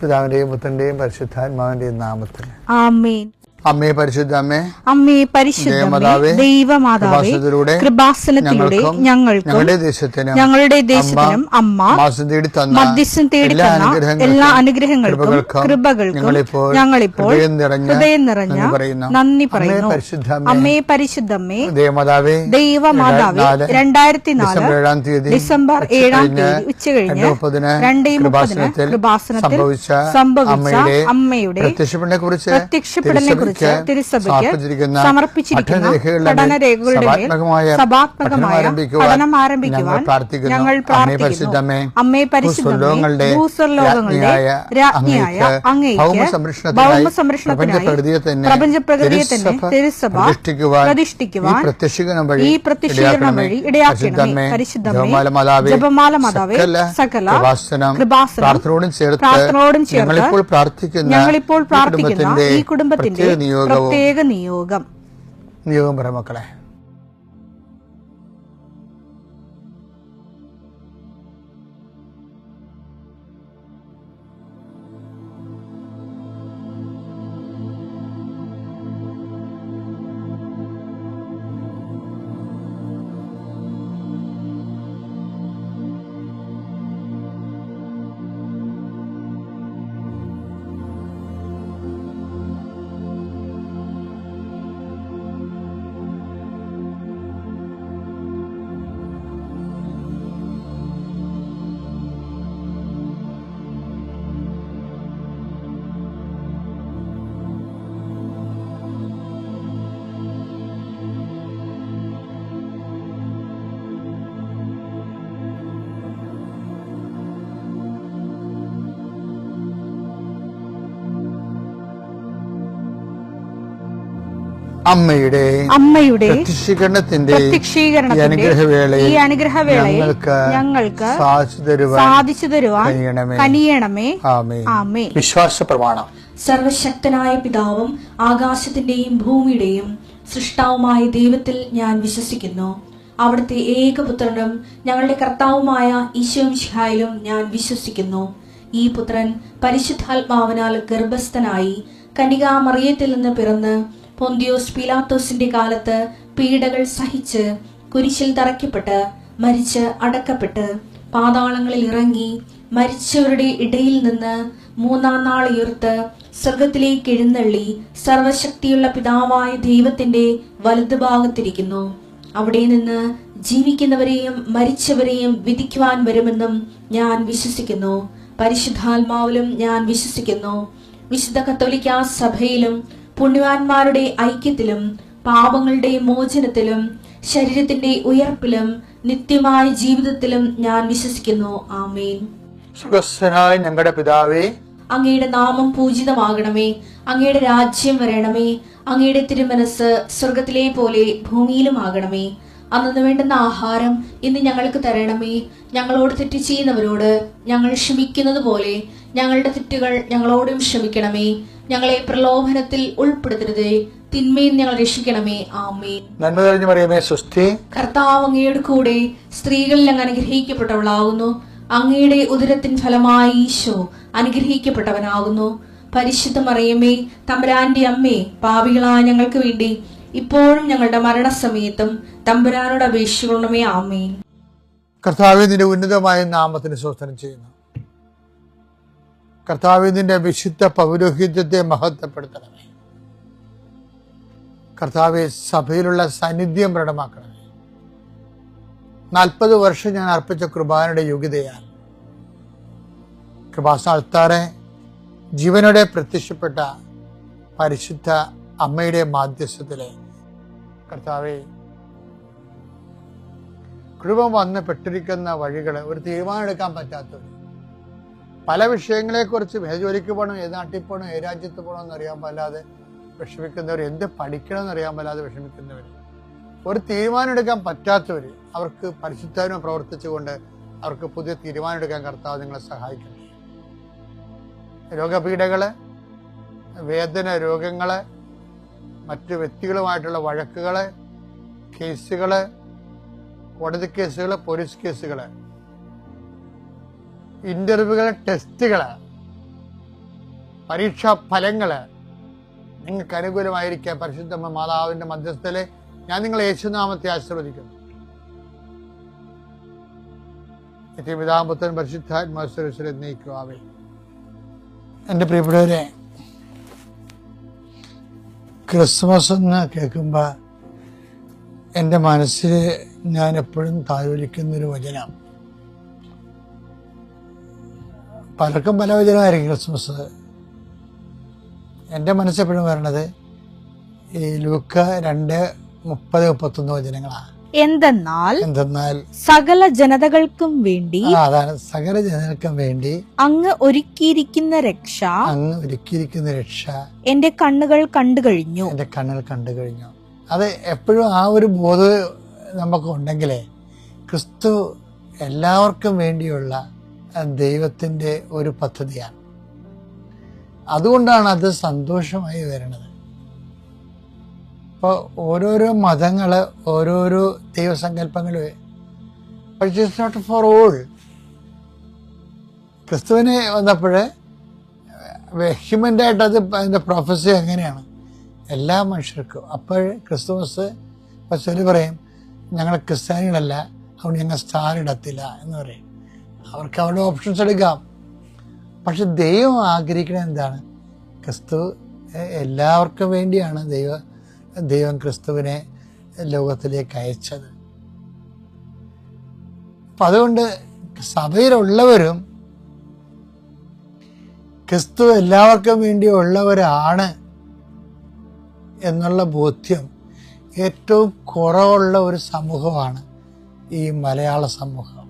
പിതാവിന്റെയും പുത്രന്റെയും പരിശുദ്ധാത്മാവിന്റെയും നാമത്തിൽ ആമേൻ. അമ്മേ പരിശുദ്ധമ്മേ, അമ്മേ പരിശുദ്ധമേ, ദൈവമാതാവേ, കൃപാസനത്തിലൂടെ ഞങ്ങൾക്കും ഞങ്ങളുടെ ദേശത്തിനും അമ്മ മധ്യസ്ഥം തേടി തന്ന എല്ലാ അനുഗ്രഹങ്ങൾക്കും കൃപകൾക്കും ഞങ്ങളിപ്പോൾ ഹൃദയം നിറഞ്ഞ നന്ദി പറയുന്നു. അമ്മേ പരിശുദ്ധമ്മേ, ദൈവമാതാവേ, 2004 ഡിസംബർ 7 ഉച്ചകഴിഞ്ഞ് 2:30 കൃപാസനത്തിൽ സംഭവിച്ച അമ്മയുടെ പ്രത്യക്ഷപ്പെടലിനെ കുറിച്ച് തിരുസഭയ്ക്ക് സമർപ്പിച്ചിരിക്കുന്ന പഠനരേഖകളുടെ മേൽ സഭാത്മകമായ പഠനം ആരംഭിക്കുവാൻ ഞങ്ങൾ പ്രാർത്ഥിക്കുന്നു. അമ്മേ പരിശുദ്ധമേ, ഭൂസ്വർലോകങ്ങളുടെ രാജ്ഞിയായ അങ്ങേയ്ക്ക് ഭൗമസംരക്ഷണത്തിനായി പ്രപഞ്ചപ്രകൃതിയെ തന്നെ തിരുസഭ പ്രതിഷ്ഠിക്കുവാൻ ഈ പ്രത്യക്ഷീകരണം വഴി ഇടയാക്കണമേ. പരിശുദ്ധമേ, ജപമാല മാതാവേ, സകല കൃപാസനം പ്രാർത്ഥനയോടും ചേർത്ത് ഞങ്ങളിപ്പോൾ പ്രാർത്ഥിക്കുന്ന ഈ കുടുംബത്തിന്റെ പ്രത്യേക നിയോഗം പറ മക്കളെ. അമ്മയുടെ പ്രത്യക്ഷീകരണത്തിന്റെ ഈ അനുഗ്രഹവേളയിൽ ഞങ്ങൾക്ക് സാധിച്ചു തരുവാൻ കനിയണമേ. ആമേൻ. വിശ്വാസ പ്രമാണം. സർവശക്തനായ പിതാവും ആകാശത്തിന്റെയും ഭൂമിയുടെയും സൃഷ്ടാവുമായ ദൈവത്തിൽ ഞാൻ വിശ്വസിക്കുന്നു. അവിടുത്തെ ഏകപുത്രനും ഞങ്ങളുടെ കർത്താവുമായ ഈശോമിശിഹായിലും ഞാൻ വിശ്വസിക്കുന്നു. ഈ പുത്രൻ പരിശുദ്ധാത്മാവിനാൽ ഗർഭസ്ഥനായി കന്യകാമറിയത്തിൽ നിന്ന് പിറന്ന് പൊന്തിയോസ് പീലാത്തോസിന്റെ കാലത്ത് പീഡകൾ സഹിച്ച് കുരിശിൽ തറയ്ക്കപ്പെട്ട് മരിച്ച് അടക്കപ്പെട്ട് പാതാളങ്ങളിൽ ഇറങ്ങി മരിച്ചവരുടെ ഇടയിൽ നിന്ന് 3-ാം നാൾ ഉയർത്ത് സ്വർഗത്തിലേക്ക് എഴുന്നള്ളി സർവശക്തിയുള്ള പിതാവായ ദൈവത്തിന്റെ വലതുഭാഗത്തിരിക്കുന്നു. അവിടെ നിന്ന് ജീവിക്കുന്നവരെയും മരിച്ചവരെയും വിധിക്കുവാൻ വരുമെന്നും ഞാൻ വിശ്വസിക്കുന്നു. പരിശുദ്ധാത്മാവിലും ഞാൻ വിശ്വസിക്കുന്നു. വിശുദ്ധ കത്തോലിക്കാ സഭയിലും പുണ്യവാന്മാരുടെ ഐക്യത്തിലും പാപങ്ങളുടെ മോചനത്തിലും ശരീരത്തിന്റെ ഉയർപ്പിലും നിത്യമായ ജീവിതത്തിലും ഞാൻ വിശ്വസിക്കുന്നു. ആമേൻ. സ്വർഗ്ഗസ്ഥനായ ഞങ്ങളുടെ പിതാവേ, അങ്ങയുടെ നാമം പൂജിതമാകണമേ. അങ്ങയുടെ രാജ്യം വരണമേ. അങ്ങയുടെ തിരുമനസ് സ്വർഗത്തിലെ പോലെ ഭൂമിയിലും ആകണമേ. അന്നു വേണ്ടുന്ന ആഹാരം ഇന്ന് ഞങ്ങൾക്ക് തരണമേ. ഞങ്ങളോട് തെറ്റ് ചെയ്യുന്നവരോട് ഞങ്ങൾ ക്ഷമിക്കുന്നത് പോലെ ഞങ്ങളുടെ തെറ്റുകൾ ഞങ്ങളോടും ക്ഷമിക്കണമേ. ഞങ്ങളെ പ്രലോഭനത്തിൽ ഉൾപ്പെടുത്തരുതേ, തിന്മയിൽ ഞങ്ങൾ രക്ഷിക്കണമേ. ആമേൻ. നന്മ നിറഞ്ഞ മറിയമേ, സ്വസ്തി. കർത്താവ് അങ്ങയുടെ കൂടെ സ്ത്രീകളിൽ അങ്ങ് അനുഗ്രഹിക്കപ്പെട്ടവളാകുന്നു. അങ്ങയുടെ ഉദരത്തിൻ ഫലമായി ഈശോ അനുഗ്രഹിക്കപ്പെട്ടവനാകുന്നു. പരിശുദ്ധ മറിയമേ, തമ്പുരാന്റെ അമ്മേ, പാപികളായ ഞങ്ങൾക്ക് വേണ്ടി ഇപ്പോഴും ഞങ്ങളുടെ മരണസമയത്തും തമ്പുരാനോട് അപേക്ഷിക്കണമേ. ആമേൻ. കർത്താവേ, നിന്റെ ഉന്നതമായ നാമത്തിന് സ്തോത്രം ചെയ്യുന്നു. കർത്താവേ, നിന്റെ വിശുദ്ധ പൗരോഹിത്യത്തെ മഹത്വപ്പെടുത്തണമേ. കർത്താവെ, സഭയിലുള്ള സാന്നിധ്യം പ്രകടമാക്കണമേ. 40 വർഷം ഞാൻ അർപ്പിച്ച കൃപാനയുടെ യോഗ്യതയാൽ കൃപാസന അൾത്താറെ ജീവനോടെ പ്രത്യക്ഷപ്പെട്ട പരിശുദ്ധ അമ്മയുടെ മാധ്യസ്ഥത്തിലെ കർത്താവെ, കൃപ വന്ന് പെട്ടിരിക്കുന്ന വഴികൾ ഒരു തീരുമാനം എടുക്കാൻ പറ്റാത്തവർ, പല വിഷയങ്ങളെക്കുറിച്ച് ജോലിക്ക് പോകണം, ഏത് നാട്ടിൽ പോകണം, ഏത് രാജ്യത്ത് പോകണം എന്നറിയാൻ പാടില്ലാതെ വിഷമിക്കുന്നവർ, എന്ത് പഠിക്കണം എന്നറിയാൻ പാടില്ലാതെ വിഷമിക്കുന്നവർ, ഒരു തീരുമാനം എടുക്കാൻ പറ്റാത്തവർ, അവർക്ക് പരിശുദ്ധാത്മ പ്രവർത്തിച്ചുകൊണ്ട് അവർക്ക് പുതിയ തീരുമാനം എടുക്കാൻ കർത്താവ് നിങ്ങളെ സഹായിക്കണം. രോഗപീഠകള്, വേദന രോഗങ്ങള്, മറ്റു വ്യക്തികളുമായിട്ടുള്ള വഴക്കുകള്, കേസുകള്, കോടതി കേസുകള്, പോലീസ് കേസുകള്, ഇന്റർവ്യൂകള്, ടെസ്റ്റുകള്, പരീക്ഷാ ഫലങ്ങള് നിങ്ങൾക്ക് അനുകൂലമായിരിക്കാൻ പരിശുദ്ധ മാതാവിന്റെ മധ്യസ്ഥലെ ഞാൻ നിങ്ങളെ യേശുനാമത്തെ ആശീർവദിക്കുന്നു. പിതാപുത്രൻ പരിശുദ്ധാത്മാവിനെ നയിക്കുവാവേ. എൻ്റെ പ്രിയപ്പെട്ടവരെ, ക്രിസ്മസ് എന്ന് കേൾക്കുമ്പോൾ എൻ്റെ മനസ്സിൽ ഞാൻ എപ്പോഴും താലോലിക്കുന്നൊരു വചനം, പലർക്കും പല വചനമായിരിക്കും ക്രിസ്മസ്. എൻ്റെ മനസ്സെപ്പോഴും വരണത് ഈ ലൂക്ക 2:30-31 വചനങ്ങളാണ്. എന്തെന്നാൽ സകല ജനതകൾക്കും വേണ്ടി, അതാണ് സകല ജനതകൾക്കും വേണ്ടി അങ്ങ് ഒരുക്കിയിരിക്കുന്ന രക്ഷ എന്റെ കണ്ണുകൾ കണ്ടു കഴിഞ്ഞു. അത് എപ്പോഴും ആ ഒരു ബോധം നമുക്ക് ഉണ്ടെങ്കിലേ ക്രിസ്തു എല്ലാവർക്കും വേണ്ടിയുള്ള ദൈവത്തിൻ്റെ ഒരു പദ്ധതിയാണ്. അതുകൊണ്ടാണ് അത് സന്തോഷമായി വരുന്നത്. ഇപ്പോൾ ഓരോരോ മതങ്ങള് ഓരോരോ ദൈവസങ്കല്പങ്ങൾ, പക്ഷേ ഇറ്റ്സ് നോട്ട് ഫോർ ഓൾ. ക്രിസ്തുവിനെ വന്നപ്പോൾ വെഹ്യുമെൻ്റായിട്ട് അതിൻ്റെ പ്രൊഫസി എങ്ങനെയാണ് എല്ലാ മനുഷ്യർക്കും. അപ്പോൾ ക്രിസ്തുമസ് ഇപ്പോൾ ചില പറയും ഞങ്ങൾ ക്രിസ്ത്യാനികളല്ല, അതുകൊണ്ട് ഞങ്ങൾ സ്റ്റാർ ഇടത്തില്ല എന്ന് പറയും. അവർക്ക് അവരുടെ ഓപ്ഷൻസ് എടുക്കാം. പക്ഷെ ദൈവം ആഗ്രഹിക്കുന്നത് എന്താണ്? ക്രിസ്തു എല്ലാവർക്കും വേണ്ടിയാണ് ദൈവം ക്രിസ്തുവിനെ ലോകത്തിലേക്ക് അയച്ചത്. അപ്പം അതുകൊണ്ട് സഭയിലുള്ളവരും ക്രിസ്തു എല്ലാവർക്കും വേണ്ടിയുള്ളവരാണ് എന്നുള്ള ബോധ്യം ഏറ്റവും കുറവുള്ള ഒരു സമൂഹമാണ് ഈ മലയാള സമൂഹം.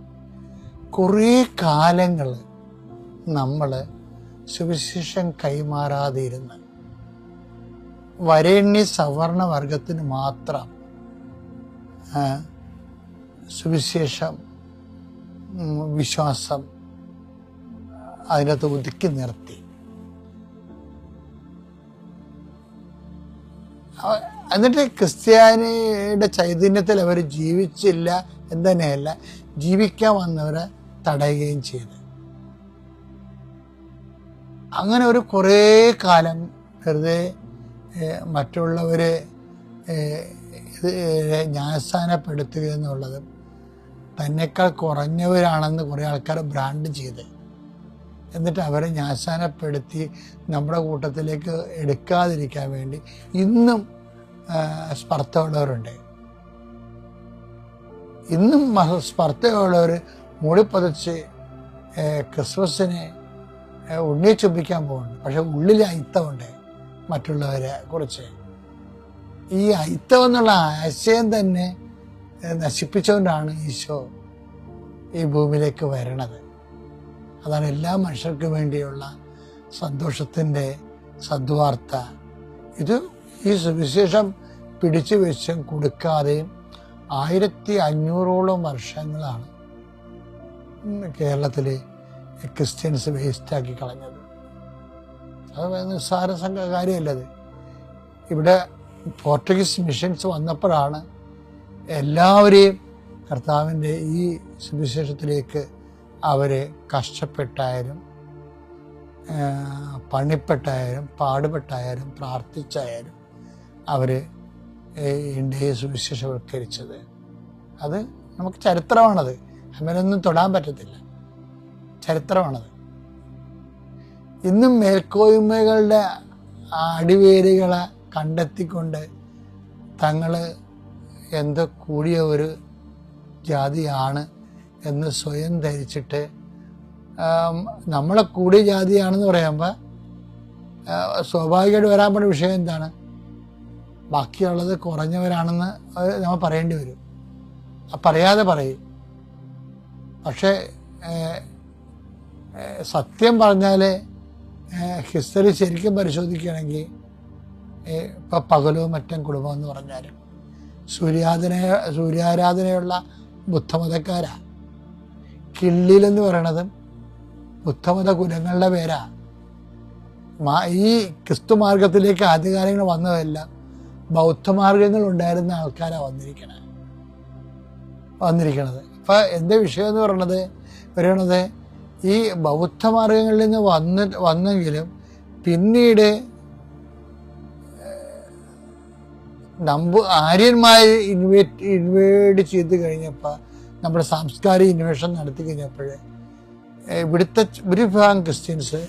കുറേ കാലങ്ങൾ നമ്മൾ സുവിശേഷം കൈമാറാതെ ഇരുന്ന് വരേണ്യ സവർണ വർഗത്തിന് മാത്രം സുവിശേഷം വിശ്വാസം അതിനകത്ത് ഒതുക്കി നിർത്തി. എന്നിട്ട് ക്രിസ്ത്യാനിയുടെ ചൈതന്യത്തിൽ അവർ ജീവിച്ചില്ല എന്ന് തന്നെയല്ല, ജീവിക്കാൻ വന്നവരെ തടയുകയും ചെയ്തു. അങ്ങനെ ഒരു കുറേ കാലം വെറുതെ മറ്റുള്ളവരെ ന്യായസ്ഥാനപ്പെടുത്തുക എന്നുള്ളതും തന്നെക്കാൾ കുറഞ്ഞവരാണെന്ന് കുറേ ആൾക്കാർ ബ്രാൻഡ് ചെയ്ത് എന്നിട്ട് അവരെ ന്യായസ്ഥാനപ്പെടുത്തി നമ്മുടെ കൂട്ടത്തിലേക്ക് എടുക്കാതിരിക്കാൻ വേണ്ടി ഇന്നും സ്പർദ്ധയുള്ളവരുണ്ട്. ഇന്നും സ്പർദ്ധയുള്ളവർ മൂടിപ്പതച്ച് ക്രിസ്മസിനെ ഉണ്ണിയെ ചുംബിക്കാൻ പോകുന്നുണ്ട്. പക്ഷെ ഉള്ളിൽ അയിത്തമുണ്ട് മറ്റുള്ളവരെ കുറിച്ച്. ഈ അയിത്തം എന്നുള്ള ആശയം തന്നെ നശിപ്പിച്ചുകൊണ്ടാണ് ഈശോ ഈ ഭൂമിയിലേക്ക് വരണത്. അതാണ് എല്ലാ മനുഷ്യർക്കും വേണ്ടിയുള്ള സന്തോഷത്തിൻ്റെ സദ്വാർത്ത. ഇത് ഈ സുവിശേഷം പിടിച്ചു വെച്ചും കൊടുക്കാതെയും 1500ഓളം വർഷങ്ങളാണ് കേരളത്തിൽ ക്രിസ്ത്യൻസ് വേസ്റ്റാക്കി കളഞ്ഞത്. അത് നിസ്സാര കാര്യമല്ലത്. ഇവിടെ പോർച്ചുഗീസ് മിഷൻസ് വന്നപ്പോഴാണ് എല്ലാവരെയും കർത്താവിൻ്റെ ഈ സുവിശേഷത്തിലേക്ക് അവരെ കഷ്ടപ്പെട്ടായാലും പണിപ്പെട്ടായാലും പാടുപെട്ടായാലും പ്രാർത്ഥിച്ചായാലും അവർ ഇന്ത്യയെ സുവിശേഷവൽക്കരിച്ചത്. അത് നമുക്ക് ചരിത്രമാണത്, അങ്ങനെയൊന്നും തൊടാൻ പറ്റത്തില്ല, ചരിത്രമാണത്. ഇന്നും മേൽക്കോയ്മകളുടെ അടിവേരുകളെ കണ്ടെത്തിക്കൊണ്ട് തങ്ങൾ എന്തോ കൂടിയ ഒരു ജാതിയാണ് എന്ന് സ്വയം ധരിച്ചിട്ട് നമ്മളെ കൂടിയ ജാതിയാണെന്ന് പറയുമ്പോൾ സ്വാഭാവികമായിട്ട് വരാൻ പോകുന്ന വിഷയം എന്താണ്? ബാക്കിയുള്ളത് കുറഞ്ഞവരാണെന്ന് നമ്മൾ പറയേണ്ടി വരും. പറയാതെ പറയും. പക്ഷേ സത്യം പറഞ്ഞാൽ ഹിസ്റ്ററി ശരിക്കും പരിശോധിക്കുകയാണെങ്കിൽ ഇപ്പം പകലോ മറ്റും കുടുംബം എന്ന് പറഞ്ഞാലും സൂര്യാരാധനയുള്ള ബുദ്ധമതക്കാരാ. കിള്ളിലെന്ന് പറയണതും ബുദ്ധമത കുലങ്ങളുടെ പേരാ. ഈ ക്രിസ്തു മാർഗത്തിലേക്ക് ആദ്യകാലങ്ങൾ വന്നതെല്ലാം ബൗദ്ധമാർഗങ്ങൾ ഉണ്ടായിരുന്ന ആൾക്കാരാണ് വന്നിരിക്കണത്. ഇപ്പം എൻ്റെ വിഷയം എന്ന് പറയണത് ഈ ബൗദ്ധമാർഗങ്ങളിൽ നിന്ന് വന്നെങ്കിലും പിന്നീട് ആര്യന്മാർ ഇൻവേഡ് ചെയ്ത് കഴിഞ്ഞപ്പോൾ, നമ്മുടെ സാംസ്കാരിക ഇൻവേഷൻ നടത്തി കഴിഞ്ഞപ്പോൾ ഇവിടുത്തെ ഭൂരിഭാഗം ക്രിസ്ത്യൻസ്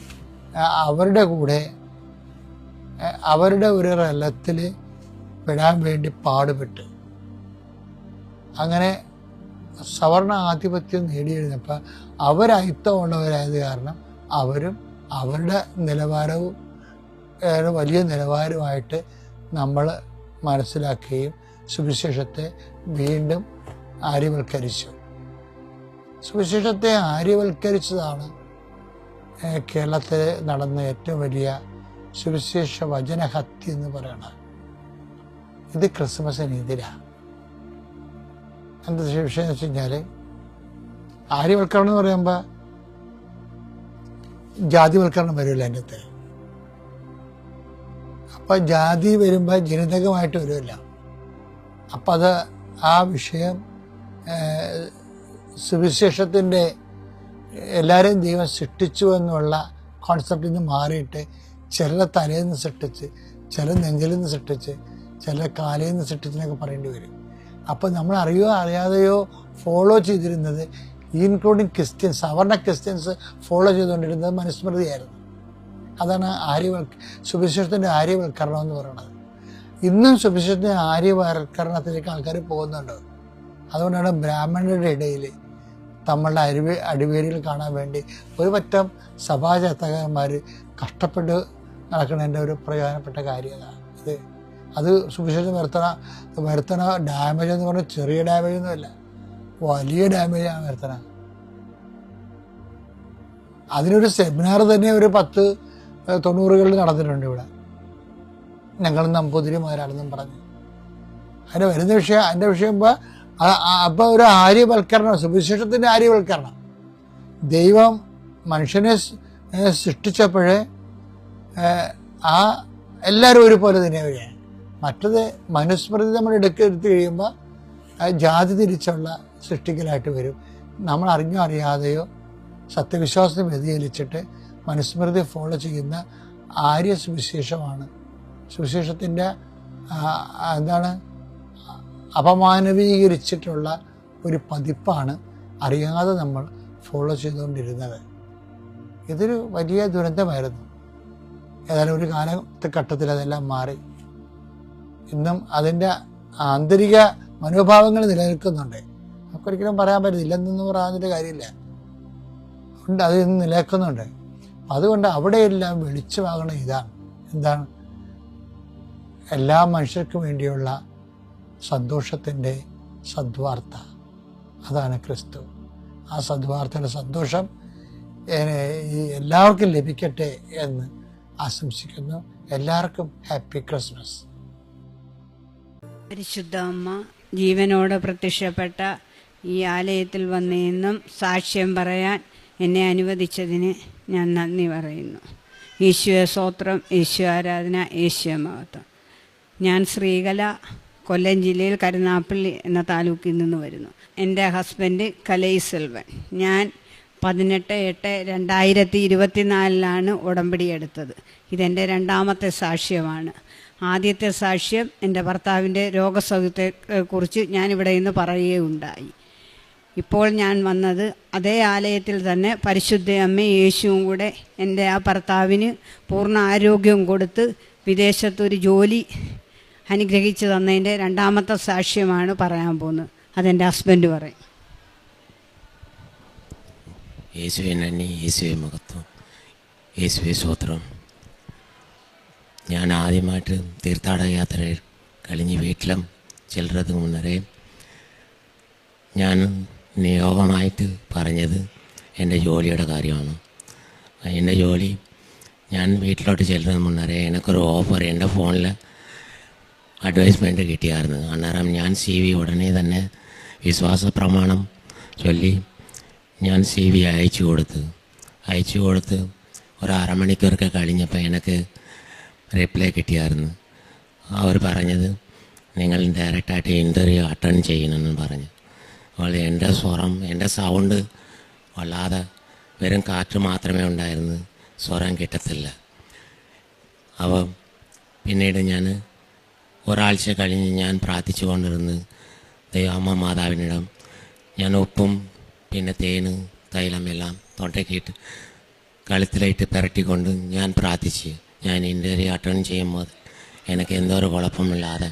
അവരുടെ കൂടെ അവരുടെ ഒരു റലത്തിൽ പെടാൻ വേണ്ടി പാടുപെട്ട് അങ്ങനെ സവർണ ആധിപത്യം നേടിയിരുന്നപ്പോൾ അവരയിത്തമുള്ളവരായത് കാരണം അവരും അവരുടെ നിലവാരവും വലിയ നിലവാരമായിട്ട് നമ്മൾ മനസ്സിലാക്കുകയും സുവിശേഷത്തെ വീണ്ടും ആര്യവൽക്കരിച്ചു. സുവിശേഷത്തെ ആര്യവൽക്കരിച്ചതാണ് കേരളത്തിൽ നടന്ന ഏറ്റവും വലിയ സുവിശേഷ വചനഹത്യ എന്ന് പറയുന്നത്. ഇത് ക്രിസ്മസിനെതിരാണ്. എന്താ വിഷയം എന്ന് വെച്ച് കഴിഞ്ഞാൽ, ആര്യവൽക്കരണം എന്ന് പറയുമ്പോൾ ജാതിവൽക്കരണം വരുമല്ലോ അതിൻ്റെ അകത്ത്. അപ്പം ജാതി വരുമ്പോൾ ജനിതകമായിട്ട് വരുമല്ല. അപ്പം അത് ആ വിഷയം സുവിശേഷത്തിൻ്റെ എല്ലാവരെയും ദൈവം സൃഷ്ടിച്ചു എന്നുള്ള കോൺസെപ്റ്റിൽ നിന്ന് മാറിയിട്ട് ചിലരെ തലയിൽ നിന്ന് സൃഷ്ടിച്ച്, ചില നെഞ്ചിൽ നിന്ന് സൃഷ്ടിച്ച്, ചില കാലയിൽ നിന്ന് സൃഷ്ടിച്ചെന്നൊക്കെ പറയേണ്ടി വരും. അപ്പോൾ നമ്മൾ അറിയോ അറിയാതെയോ ഫോളോ ചെയ്തിരുന്നത്, ഇൻക്ലൂഡിങ് ക്രിസ്ത്യൻസ്, സവർണ ക്രിസ്ത്യൻസ് ഫോളോ ചെയ്തുകൊണ്ടിരുന്നത് മനുസ്മൃതിയായിരുന്നു. അതാണ് സുവിശേഷത്തിൻ്റെ ആര്യവൽക്കരണം എന്ന് പറയുന്നത്. ഇന്നും സുവിശേഷത്തിൻ്റെ ആര്യവൽക്കരണത്തിലേക്ക് ആൾക്കാർ പോകുന്നുണ്ട്. അതുകൊണ്ടാണ് ബ്രാഹ്മണരുടെ ഇടയിൽ തമ്മിലുള്ള അടിവേരികൾ കാണാൻ വേണ്ടി ഒരു പറ്റം സഭാചാത്തകന്മാർ കഷ്ടപ്പെട്ട് നടക്കുന്നതിൻ്റെ ഒരു പ്രധാനപ്പെട്ട കാര്യമാണ് ഇത്. അത് സുവിശേഷം വരുത്തണ ഡാമേജ് എന്ന് പറഞ്ഞാൽ ചെറിയ ഡാമേജ് ഒന്നുമല്ല, വലിയ ഡാമേജാണ് വരുത്തണ. അതിനൊരു സെമിനാർ തന്നെ ഒരു 10-90കളിൽ നടന്നിട്ടുണ്ട് ഇവിടെ. ഞങ്ങൾ നമ്പൂതിരിമാരാണെന്നും പറഞ്ഞു. അതിൻ്റെ വരുന്ന വിഷയം, അതിൻ്റെ വിഷയം അപ്പോൾ ഒരു ആര്യവൽക്കരണം, സുവിശേഷത്തിൻ്റെ ആര്യവൽക്കരണം. ദൈവം മനുഷ്യനെ സൃഷ്ടിച്ചപ്പോഴേ എല്ലാവരും ഒരുപോലെ തന്നെ വരികയാണ്. മറ്റത് മനുസ്മൃതി നമ്മൾ എടുത്ത് കഴിയുമ്പോൾ ജാതി തിരിച്ചുള്ള സൃഷ്ടിക്കലായിട്ട് വരും. നമ്മൾ അറിഞ്ഞോ അറിയാതെയോ സത്യവിശ്വാസത്തെ വ്യതിചലിച്ചിട്ട് മനുസ്മൃതി ഫോളോ ചെയ്യുന്ന ആര്യ സുവിശേഷമാണ്. സുവിശേഷത്തിൻ്റെ എന്താണ് അപമാനവീകരിച്ചിട്ടുള്ള ഒരു പതിപ്പാണ് അറിയാതെ നമ്മൾ ഫോളോ ചെയ്തുകൊണ്ടിരുന്നത്. ഇതൊരു വലിയ ദുരന്തമായിരുന്നു. ഏതായാലും ഒരു കാലഘട്ടത്തിൽ അതെല്ലാം മാറി. ഇന്നും അതിൻ്റെ ആന്തരിക മനോഭാവങ്ങൾ നിലനിൽക്കുന്നുണ്ട്. നമുക്കൊരിക്കലും പറയാൻ പറ്റില്ല, ഇല്ലെന്നൊന്നും പറയാനൊരു കാര്യമില്ല. ഉണ്ട്, അത് ഇന്ന് നിലനിൽക്കുന്നുണ്ട്. അതുകൊണ്ട് അവിടെയെല്ലാം വെളിച്ചമാകണ ഇതാണ്. എന്താണ്? എല്ലാ മനുഷ്യർക്കും വേണ്ടിയുള്ള സന്തോഷത്തിൻ്റെ സദ്വാർത്ത. അതാണ് ക്രിസ്തു. ആ സദ്വാർത്തയുടെ സന്തോഷം എല്ലാവർക്കും ലഭിക്കട്ടെ എന്ന് ആശംസിക്കുന്നു. എല്ലാവർക്കും ഹാപ്പി ക്രിസ്മസ്. പരിശുദ്ധ അമ്മ ജീവനോടെ പ്രത്യക്ഷപ്പെട്ട ഈ ആലയത്തിൽ വന്നെന്നും സാക്ഷ്യം പറയാൻ എന്നെ അനുവദിച്ചതിന് ഞാൻ നന്ദി പറയുന്നു. ഈശോയെ സ്തോത്രം, ഈശോ ആരാധന, ഈശോ മഹത്വം. ഞാൻ ശ്രീകല, കൊല്ലം ജില്ലയിൽ കരുനാപ്പള്ളി എന്ന താലൂക്കിൽ നിന്ന് വരുന്നു. എൻ്റെ ഹസ്ബൻഡ് കലൈ സെൽവൻ. ഞാൻ 18/8/2024 ഉടമ്പടി എടുത്തത്. ഇതെൻ്റെ രണ്ടാമത്തെ സാക്ഷ്യമാണ്. ആദ്യത്തെ സാക്ഷ്യം എൻ്റെ ഭർത്താവിൻ്റെ രോഗസൗഖ്യത്തെക്കുറിച്ച് ഞാനിവിടെ ഇന്ന് പറയുകയുണ്ടായി. ഇപ്പോൾ ഞാൻ വന്നത് അതേ ആലയത്തിൽ തന്നെ പരിശുദ്ധ അമ്മയും യേശുവും കൂടെ എൻ്റെ ആ ഭർത്താവിന് പൂർണ്ണ ആരോഗ്യം കൊടുത്ത് വിദേശത്തൊരു ജോലി അനുഗ്രഹിച്ചു തന്നതിൻ്റെ രണ്ടാമത്തെ സാക്ഷ്യമാണ് പറയാൻ പോകുന്നത്. അതെൻ്റെ ഹസ്ബൻഡ് പറയും. യേശുവെ നന്ദി, യേശുവെ മഹത്വം, യേശുവെ സ്തോത്രം. ഞാൻ ആദ്യമായിട്ട് തീർത്ഥാടക യാത്രയിൽ കഴിഞ്ഞ് വീട്ടിലും ചിലരത് മുന്നരേ ഞാൻ നിയോഗമായിട്ട് പറഞ്ഞത് എൻ്റെ ജോലിയുടെ കാര്യമാണ്. എൻ്റെ ജോലി ഞാൻ വീട്ടിലോട്ട് ചെല്ലുന്നത് മുന്നരേ എനിക്കൊരു ഓഫർ എൻ്റെ ഫോണിൽ അഡ്വൈസ്മെൻറ്റ് കിട്ടിയായിരുന്നു. അന്നേരം ഞാൻ CV ഉടനെ തന്നെ വിശ്വാസ പ്രമാണം ചൊല്ലി ഞാൻ CV അയച്ചു കൊടുത്ത് ഒരു അരമണിക്കൂറൊക്കെ കഴിഞ്ഞപ്പോൾ എനിക്ക് റിപ്ലൈ കിട്ടിയായിരുന്നു. അവർ പറഞ്ഞത് നിങ്ങൾ ഡയറക്റ്റായിട്ട് ഇൻ്റർവ്യൂ അറ്റൻഡ് ചെയ്യണമെന്ന് പറഞ്ഞു. അപ്പോൾ എൻ്റെ സ്വരം, എൻ്റെ സൗണ്ട് വല്ലാതെ വെറും കാറ്റ് മാത്രമേ ഉണ്ടായിരുന്നു, സ്വരം കിട്ടത്തില്ല. അപ്പോൾ പിന്നീട് ഞാൻ ഒരാഴ്ച കഴിഞ്ഞ് ഞാൻ പ്രാർത്ഥിച്ചു കൊണ്ടിരുന്ന് അമ്മ മാതാവിനിടം ഞാൻ ഉപ്പും പിന്നെ തേന് തൈലം എല്ലാം തൊണ്ടയ്ക്കിട്ട് കഴുത്തിലായിട്ട് പുരട്ടിക്കൊണ്ട് ഞാൻ പ്രാർത്ഥിച്ച് ഞാൻ ഇൻ്റർവ്യൂ അറ്റൻഡ് ചെയ്യുമ്പോൾ എനിക്ക് എന്തോ ഒരു കുഴപ്പമില്ലാതെ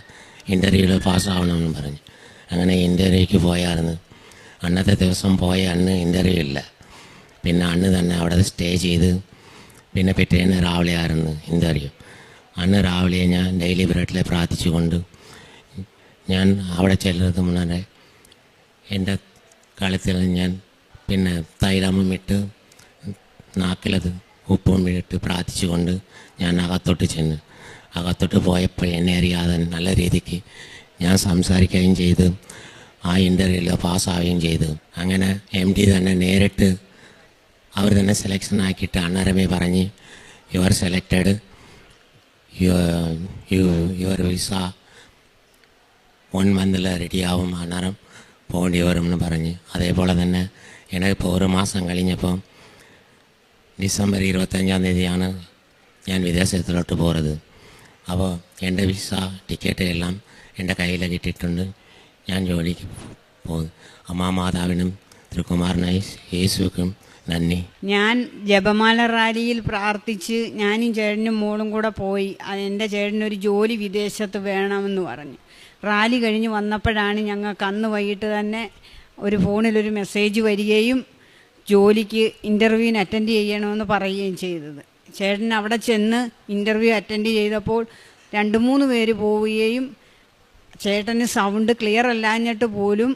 ഇൻ്റർവ്യൂവിൽ പാസ്സാവണമെന്ന് പറഞ്ഞു. അങ്ങനെ ഇൻ്റർവ്യൂക്ക് പോയായിരുന്നു. അന്നത്തെ ദിവസം പോയ അന്ന് ഇൻ്റർവ്യൂ ഇല്ല. പിന്നെ അന്ന് തന്നെ അവിടെ സ്റ്റേ ചെയ്ത് പിന്നെ പിറ്റേന്ന് രാവിലെ ആയിരുന്നു ഇൻ്റർവ്യൂ. അന്ന് രാവിലെ ഞാൻ ഡെയിലി ബ്രെഡിൽ പ്രാർത്ഥിച്ചുകൊണ്ട് ഞാൻ അവിടെ ചെല്ലുന്നത് മുന്നേ എൻ്റെ കഴുത്തിൽ ഞാൻ പിന്നെ തൈലമും ഇട്ട് നാക്കിലത് ഉപ്പും ഇട്ട് പ്രാർത്ഥിച്ചുകൊണ്ട് ഞാൻ അകത്തോട്ട് ചെന്ന് അകത്തോട്ട് പോയപ്പോൾ എന്നെ അറിയാതെ നല്ല രീതിക്ക് ഞാൻ സംസാരിക്കുകയും ചെയ്തു. ആ ഇൻ്റർവ്യൂവിൽ പാസ്സാവുകയും ചെയ്തു. അങ്ങനെ MD തന്നെ നേരിട്ട് അവർ തന്നെ സെലക്ഷൻ ആക്കിയിട്ട് അന്നേരമേ പറഞ്ഞ് you are selected, your visa 1 മന്തിൽ റെഡിയാവും, അന്നേരം പോകേണ്ടി വരുമെന്ന് പറഞ്ഞ്. അതേപോലെ തന്നെ എനിക്കിപ്പോൾ 1 മാസം കഴിഞ്ഞപ്പോൾ ഡിസംബർ 25-ാം തീയതിയാണ് ഞാൻ വിദേശത്തിലോട്ട് പോകുന്നത്. അപ്പോൾ എൻ്റെ വിസ ടിക്കറ്റ് എല്ലാം എൻ്റെ കയ്യിൽ കിട്ടിയിട്ടുണ്ട്. ഞാൻ ജോലിക്ക് പോകും. അമ്മാ മാതാവിനും തിരുക്കുമാരനായി യേശുക്കും നന്ദി. ഞാൻ ജപമാല റാലിയിൽ പ്രാർത്ഥിച്ച് ഞാനും ചേട്ടനും മോളും കൂടെ പോയി. എൻ്റെ ചേട്ടനൊരു ജോലി വിദേശത്ത് വേണമെന്ന് പറഞ്ഞു. റാലി കഴിഞ്ഞ് വന്നപ്പോഴാണ് ഞങ്ങൾക്ക് അന്ന് വൈകിട്ട് തന്നെ ഒരു ഫോണിലൊരു മെസ്സേജ് വരികയും ജോലിക്ക് ഇൻ്റർവ്യൂവിന് അറ്റൻഡ് ചെയ്യണമെന്ന് പറയുകയും ചെയ്തത്. ചേട്ടൻ അവിടെ ചെന്ന് ഇൻ്റർവ്യൂ അറ്റൻഡ് ചെയ്തപ്പോൾ 2-3 പേര് പോവുകയും ചേട്ടന് സൗണ്ട് ക്ലിയർ അല്ലാഞ്ഞിട്ട് പോലും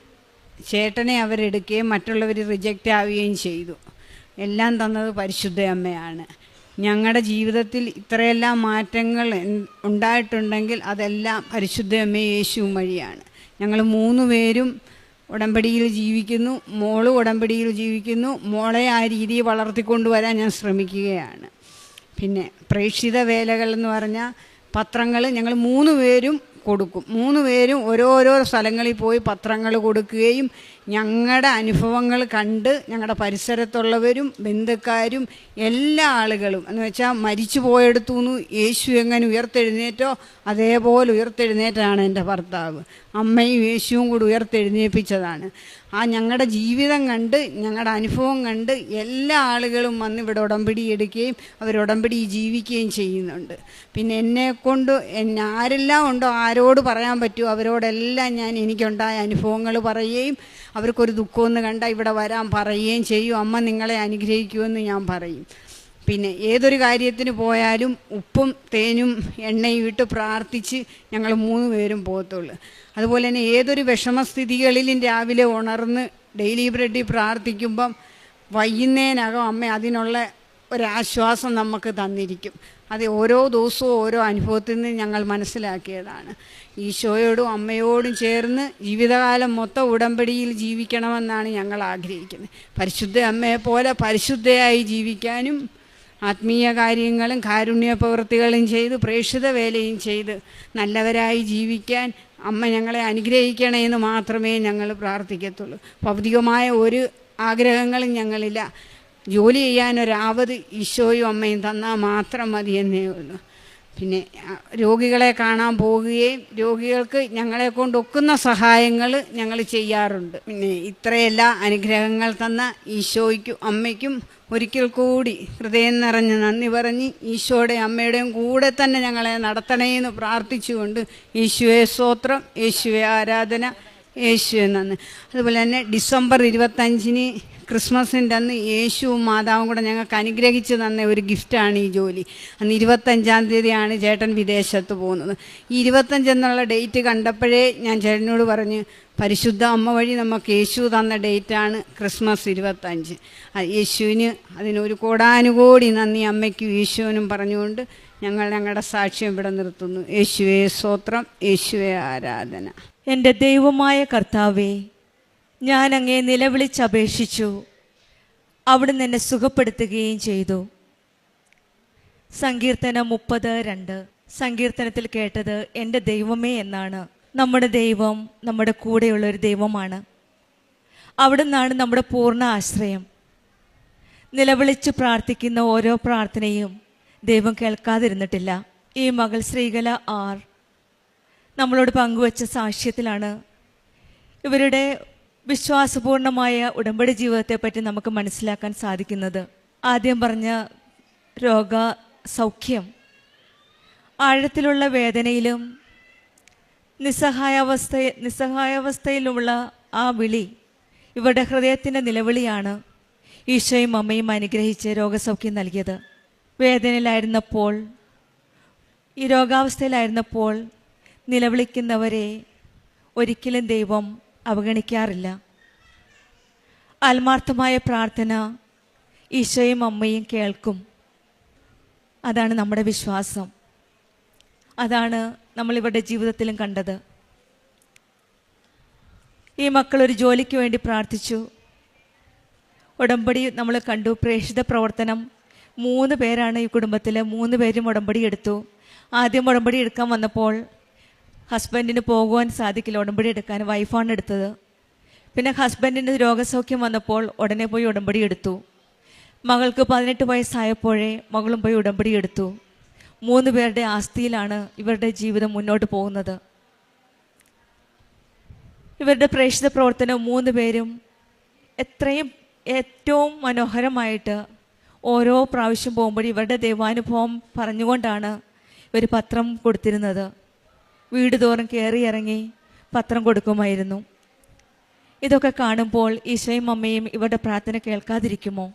ചേട്ടനെ അവരെടുക്കുകയും മറ്റുള്ളവർ റിജക്റ്റ് ആവുകയും ചെയ്തു. എല്ലാം തന്നത് പരിശുദ്ധ അമ്മയാണ്. ഞങ്ങളുടെ ജീവിതത്തിൽ ഇത്രയെല്ലാം മാറ്റങ്ങൾ ഉണ്ടായിട്ടുണ്ടെങ്കിൽ അതെല്ലാം പരിശുദ്ധ അമ്മ യേശുവും വഴിയാണ്. ഞങ്ങൾ 3 പേരും ഉടമ്പടിയിൽ ജീവിക്കുന്നു. മോളും ഉടമ്പടിയിൽ ജീവിക്കുന്നു. മോളെ ആ രീതിയിൽ വളർത്തിക്കൊണ്ടുവരാൻ ഞാൻ ശ്രമിക്കുകയാണ്. പിന്നെ പ്രേക്ഷിത വേലകൾ എന്ന് പറഞ്ഞാൽ പത്രങ്ങൾ ഞങ്ങൾ 3 പേരും കൊടുക്കും. 3 പേരും ഓരോരോ സ്ഥലങ്ങളിൽ പോയി പത്രങ്ങൾ കൊടുക്കുകയും ഞങ്ങളുടെ അനുഭവങ്ങൾ കണ്ട് ഞങ്ങളുടെ പരിസരത്തുള്ളവരും ബന്ധുക്കാരും എല്ലാ ആളുകളും എന്ന് വെച്ചാൽ മരിച്ചു പോയെടുത്തുനിന്ന് യേശു എങ്ങനെ ഉയർത്തെഴുന്നേറ്റോ അതേപോലെ ഉയർത്തെഴുന്നേറ്റാണ് എൻ്റെ ഭർത്താവ്. അമ്മയും യേശുവും കൂടി ഉയർത്തെഴുന്നേൽപ്പിച്ചതാണ്. ആ ഞങ്ങളുടെ ജീവിതം കണ്ട് ഞങ്ങളുടെ അനുഭവം കണ്ട് എല്ലാ ആളുകളും വന്ന് ഇവിടെ ഉടമ്പടി എടുക്കുകയും അവരുടമ്പടി ജീവിക്കുകയും ചെയ്യുന്നുണ്ട്. പിന്നെ എന്നെക്കൊണ്ട് ആരെല്ലാം ഉണ്ടോ ആരോട് പറയാൻ പറ്റുമോ അവരോടെല്ലാം ഞാൻ എനിക്കുണ്ടായ അനുഭവങ്ങൾ പറയുകയും അവർക്കൊരു ദുഃഖമൊന്ന് കണ്ടാൽ ഇവിടെ വരാൻ പറയുകയും ചെയ്യും. അമ്മ നിങ്ങളെ അനുഗ്രഹിക്കുമെന്ന് ഞാൻ പറയും. പിന്നെ ഏതൊരു കാര്യത്തിന് പോയാലും ഉപ്പും തേനും എണ്ണയും ഇട്ട് പ്രാർത്ഥിച്ച് ഞങ്ങൾ 3 പേരും പോകത്തുള്ളൂ. അതുപോലെ തന്നെ ഏതൊരു വിഷമസ്ഥിതികളിലും രാവിലെ ഉണർന്ന് ഡെയിലി ബ്രെഡിൽ പ്രാർത്ഥിക്കുമ്പം വൈകുന്നേരകം അമ്മ അതിനുള്ള ഒരാശ്വാസം നമുക്ക് തന്നിരിക്കും. അത് ഓരോ ദിവസവും ഓരോ അനുഭവത്തിൽ നിന്ന് ഞങ്ങൾ മനസ്സിലാക്കിയതാണ്. ഈശോയോടും അമ്മയോടും ചേർന്ന് ജീവിതകാലം മൊത്തം ഉടമ്പടിയിൽ ജീവിക്കണമെന്നാണ് ഞങ്ങൾ ആഗ്രഹിക്കുന്നത്. പരിശുദ്ധ അമ്മയെപ്പോലെ പരിശുദ്ധയായി ജീവിക്കാനും ആത്മീയ കാര്യങ്ങളും കാരുണ്യ പ്രവൃത്തികളും ചെയ്ത് പ്രേക്ഷിത വേലയും ചെയ്ത് നല്ലവരായി ജീവിക്കാൻ അമ്മ ഞങ്ങളെ അനുഗ്രഹിക്കണേ എന്ന് മാത്രമേ ഞങ്ങൾ പ്രാർത്ഥിക്കത്തുള്ളൂ. ഭൗതികമായ ഒരു ആഗ്രഹങ്ങളും ഞങ്ങളില്ല. ജോലി ചെയ്യാനൊരാവത് ഈശോയും അമ്മയും തന്നാൽ മാത്രം മതി എന്നേ ഉള്ളൂ. പിന്നെ രോഗികളെ കാണാൻ പോവുകയും രോഗികൾക്ക് ഞങ്ങളെ കൊണ്ടൊക്കുന്ന സഹായങ്ങൾ ഞങ്ങൾ ചെയ്യാറുണ്ട്. പിന്നെ ഇത്രയെല്ലാം അനുഗ്രഹങ്ങൾ തന്ന ഈശോയ്ക്കും അമ്മയ്ക്കും ഒരിക്കൽ കൂടി ഹൃദയം നിറഞ്ഞ് നന്ദി പറഞ്ഞ് ഈശോയുടെ അമ്മയുടെയും കൂടെ തന്നെ ഞങ്ങളെ നടത്തണേന്ന് പ്രാർത്ഥിച്ചുകൊണ്ട് യേശുവേ സ്തോത്രം, യേശുവേ ആരാധന, യേശുവേ നന്ദി. അതുപോലെ തന്നെ ഡിസംബർ 25-ന് ക്രിസ്മസിൻ്റെ അന്ന് യേശുവും മാതാവും കൂടെ ഞങ്ങൾക്ക് അനുഗ്രഹിച്ച് തന്ന ഒരു ഗിഫ്റ്റാണ് ഈ ജോലി. അന്ന് 25-ാം തീയതിയാണ് ചേട്ടൻ വിദേശത്ത് പോകുന്നത്. ഈ 25 എന്നുള്ള ഡേറ്റ് കണ്ടപ്പോഴേ ഞാൻ ചേട്ടനോട് പറഞ്ഞ് പരിശുദ്ധ അമ്മ വഴി നമുക്ക് യേശു തന്ന ഡേറ്റാണ് ക്രിസ്മസ് 25. യേശുവിന് അതിനൊരു കോടാനുകോടി നന്ദി അമ്മയ്ക്കും യേശുവിനും പറഞ്ഞുകൊണ്ട് ഞങ്ങൾ ഞങ്ങളുടെ സാക്ഷ്യം ഇവിടെ നിർത്തുന്നു. യേശുവേ സ്തോത്രം, യേശുവേ ആരാധന. എൻ്റെ ദൈവമായ കർത്താവേ, ഞാൻ അങ്ങേ നിലവിളിച്ചപേക്ഷിച്ചു, അവിടുന്ന് എന്നെ സുഖപ്പെടുത്തുകയും ചെയ്തു. സങ്കീർത്തനം 30:2 സങ്കീർത്തനത്തിൽ കേട്ടത് എൻ്റെ ദൈവമേ എന്നാണ്. നമ്മുടെ ദൈവം നമ്മുടെ കൂടെയുള്ള ഒരു ദൈവമാണ്. അവിടുന്നാണ് നമ്മുടെ പൂർണ്ണ ആശ്രയം. നിലവിളിച്ച് പ്രാർത്ഥിക്കുന്ന ഓരോ പ്രാർത്ഥനയും ദൈവം കേൾക്കാതിരുന്നിട്ടില്ല. ഈ മകൾ ശ്രീകല ആർ നമ്മളോട് പങ്കുവച്ച സാക്ഷ്യത്തിലാണ് ഇവരുടെ വിശ്വാസപൂർണമായ ഉടമ്പടി ജീവിതത്തെപ്പറ്റി നമുക്ക് മനസ്സിലാക്കാൻ സാധിക്കുന്നത്. ആദ്യം പറഞ്ഞ രോഗസൗഖ്യം, ആഴത്തിലുള്ള വേദനയിലും നിസ്സഹായാവസ്ഥയിലുള്ള ആ വിളി ഇവരുടെ ഹൃദയത്തിൻ്റെ നിലവിളിയാണ് ഈശോയും അമ്മയും അനുഗ്രഹിച്ച് രോഗസൗഖ്യം നൽകിയത്. വേദനയിലായിരുന്നപ്പോൾ, ഈ രോഗാവസ്ഥയിലായിരുന്നപ്പോൾ നിലവിളിക്കുന്നവരെ ഒരിക്കലും ദൈവം അവഗണിക്കാറില്ല. ആത്മാർത്ഥമായ പ്രാർത്ഥന ഈശോയും അമ്മയും കേൾക്കും. അതാണ് നമ്മുടെ വിശ്വാസം. അതാണ് നമ്മളിവരുടെ ജീവിതത്തിലും കണ്ടത്. ഈ മക്കളൊരു ജോലിക്ക് വേണ്ടി പ്രാർത്ഥിച്ചു. ഉടമ്പടി നമ്മൾ കണ്ടു. പ്രേക്ഷിത പ്രവർത്തനം 3 പേരാണ് ഈ കുടുംബത്തിൽ. 3 പേരും ഉടമ്പടി എടുത്തു. ആദ്യം ഉടമ്പടി എടുക്കാൻ വന്നപ്പോൾ ഹസ്ബൻഡിന് പോകുവാൻ സാധിക്കില്ല, ഉടമ്പടി എടുക്കാൻ വൈഫാണ് എടുത്തത്. പിന്നെ ഹസ്ബൻഡിന് രോഗസൗഖ്യം വന്നപ്പോൾ ഉടനെ പോയി ഉടമ്പടി എടുത്തു. മകൾക്ക് 18 വയസ്സായപ്പോഴേ മകളും പോയി ഉടമ്പടി എടുത്തു. 3 പേരുടെ ആസ്തിയിലാണ് ഇവരുടെ ജീവിതം മുന്നോട്ട് പോകുന്നത്. ഇവരുടെ പ്രേക്ഷിത പ്രവർത്തനം 3 പേരും ഏറ്റവും മനോഹരമായിട്ട് ഓരോ പ്രാവശ്യം പോകുമ്പോഴും ഇവരുടെ ദൈവാനുഭവം പറഞ്ഞുകൊണ്ടാണ് ഇവർ പത്രം കൊടുത്തിരുന്നത്. വീട് തോറും കയറി ഇറങ്ങി പത്രം കൊടുക്കുമായിരുന്നു. ഇതൊക്കെ കാണുമ്പോൾ ഈശോയും അമ്മയും ഇവരുടെ പ്രാർത്ഥന കേൾക്കാതിരിക്കുമോ?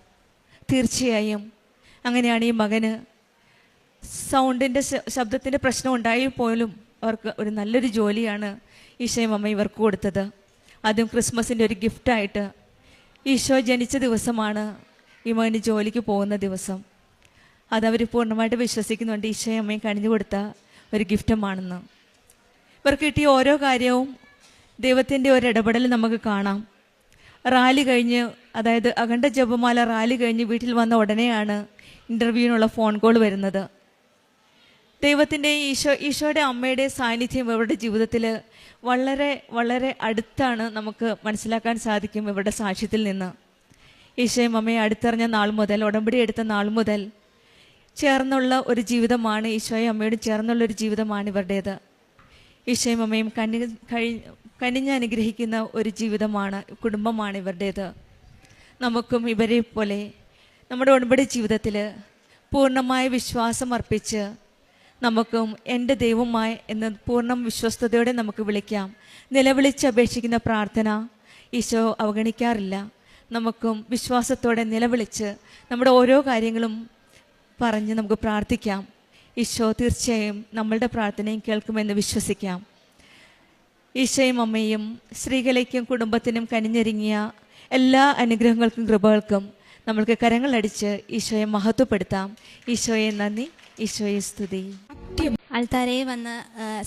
തീർച്ചയായും. അങ്ങനെയാണ് ഈ മകന് സൗണ്ടിൻ്റെ ശബ്ദത്തിൻ്റെ പ്രശ്നം ഉണ്ടായി പോലും അവർക്ക് ഒരു നല്ലൊരു ജോലിയാണ് ഈശോയും അമ്മ ഇവർക്ക് കൊടുത്തത്. അതും ക്രിസ്മസിൻ്റെ ഒരു ഗിഫ്റ്റായിട്ട്. ഈശോ ജനിച്ച ദിവസമാണ് ഈ മകന് ജോലിക്ക് പോകുന്ന ദിവസം. അതവർ പൂർണ്ണമായിട്ട് വിശ്വസിക്കുന്നുണ്ട് ഈശോയും അമ്മയും കണിഞ്ഞു കൊടുത്ത ഒരു ഗിഫ്റ്റുമാണെന്ന്. ഇവർക്ക് കിട്ടിയ ഓരോ കാര്യവും ദൈവത്തിൻ്റെ ഒരു ഇടപെടൽ നമുക്ക് കാണാം. റാലി കഴിഞ്ഞ്, അതായത് അഖണ്ഡ ജപമാല റാലി കഴിഞ്ഞ് വീട്ടിൽ വന്ന ഉടനെയാണ് ഇൻ്റർവ്യൂവിനുള്ള ഫോൺ കോൾ വരുന്നത്. ദൈവത്തിൻ്റെ ഈശോയുടെ അമ്മയുടെ സാന്നിധ്യം ഇവരുടെ ജീവിതത്തിൽ വളരെ വളരെ അടുത്താണ് നമുക്ക് മനസ്സിലാക്കാൻ സാധിക്കും ഇവരുടെ സാക്ഷ്യത്തിൽ നിന്ന്. ഈശോയും അമ്മയെ അടുത്തറിഞ്ഞ നാൾ മുതൽ, ഉടമ്പടി എടുത്ത നാൾ മുതൽ ചേർന്നുള്ള ഒരു ജീവിതമാണ്, ഈശോയും അമ്മയോട് ചേർന്നുള്ളൊരു ജീവിതമാണ് ഇവരുടേത്. ഈശോയും അമ്മയും കനിഞ്ഞ് അനുഗ്രഹിക്കുന്ന ഒരു ജീവിതമാണ്, കുടുംബമാണ് ഇവരുടേത്. നമുക്കും ഇവരെ പോലെ നമ്മുടെ ഉടമ്പടി ജീവിതത്തിൽ പൂർണ്ണമായ വിശ്വാസം അർപ്പിച്ച് നമുക്കും എൻ്റെ ദൈവമായി എന്ന് പൂർണ്ണ വിശ്വസ്തയോടെ നമുക്ക് വിളിക്കാം. നിലവിളിച്ച് അപേക്ഷിക്കുന്ന പ്രാർത്ഥന ഈശോ അവഗണിക്കാറില്ല. നമുക്കും വിശ്വാസത്തോടെ നിലവിളിച്ച് നമ്മുടെ ഓരോ കാര്യങ്ങളും പറഞ്ഞ് നമുക്ക് പ്രാർത്ഥിക്കാം. ഈശോ തീർച്ചയായും നമ്മളുടെ പ്രാർത്ഥനയും കേൾക്കുമെന്ന് വിശ്വസിക്കാം. ഈശോയും അമ്മയും ശ്രീകലയ്ക്കും കുടുംബത്തിനും കനിഞ്ഞൊരുങ്ങിയ എല്ലാ അനുഗ്രഹങ്ങൾക്കും കൃപകൾക്കും നമ്മൾക്ക് കരങ്ങളടിച്ച് ഈശോയെ മഹത്വപ്പെടുത്താം. ഈശോയെ നന്ദി, ഈശോയെ സ്തുതി. ആൾത്താരയിൽ വന്ന്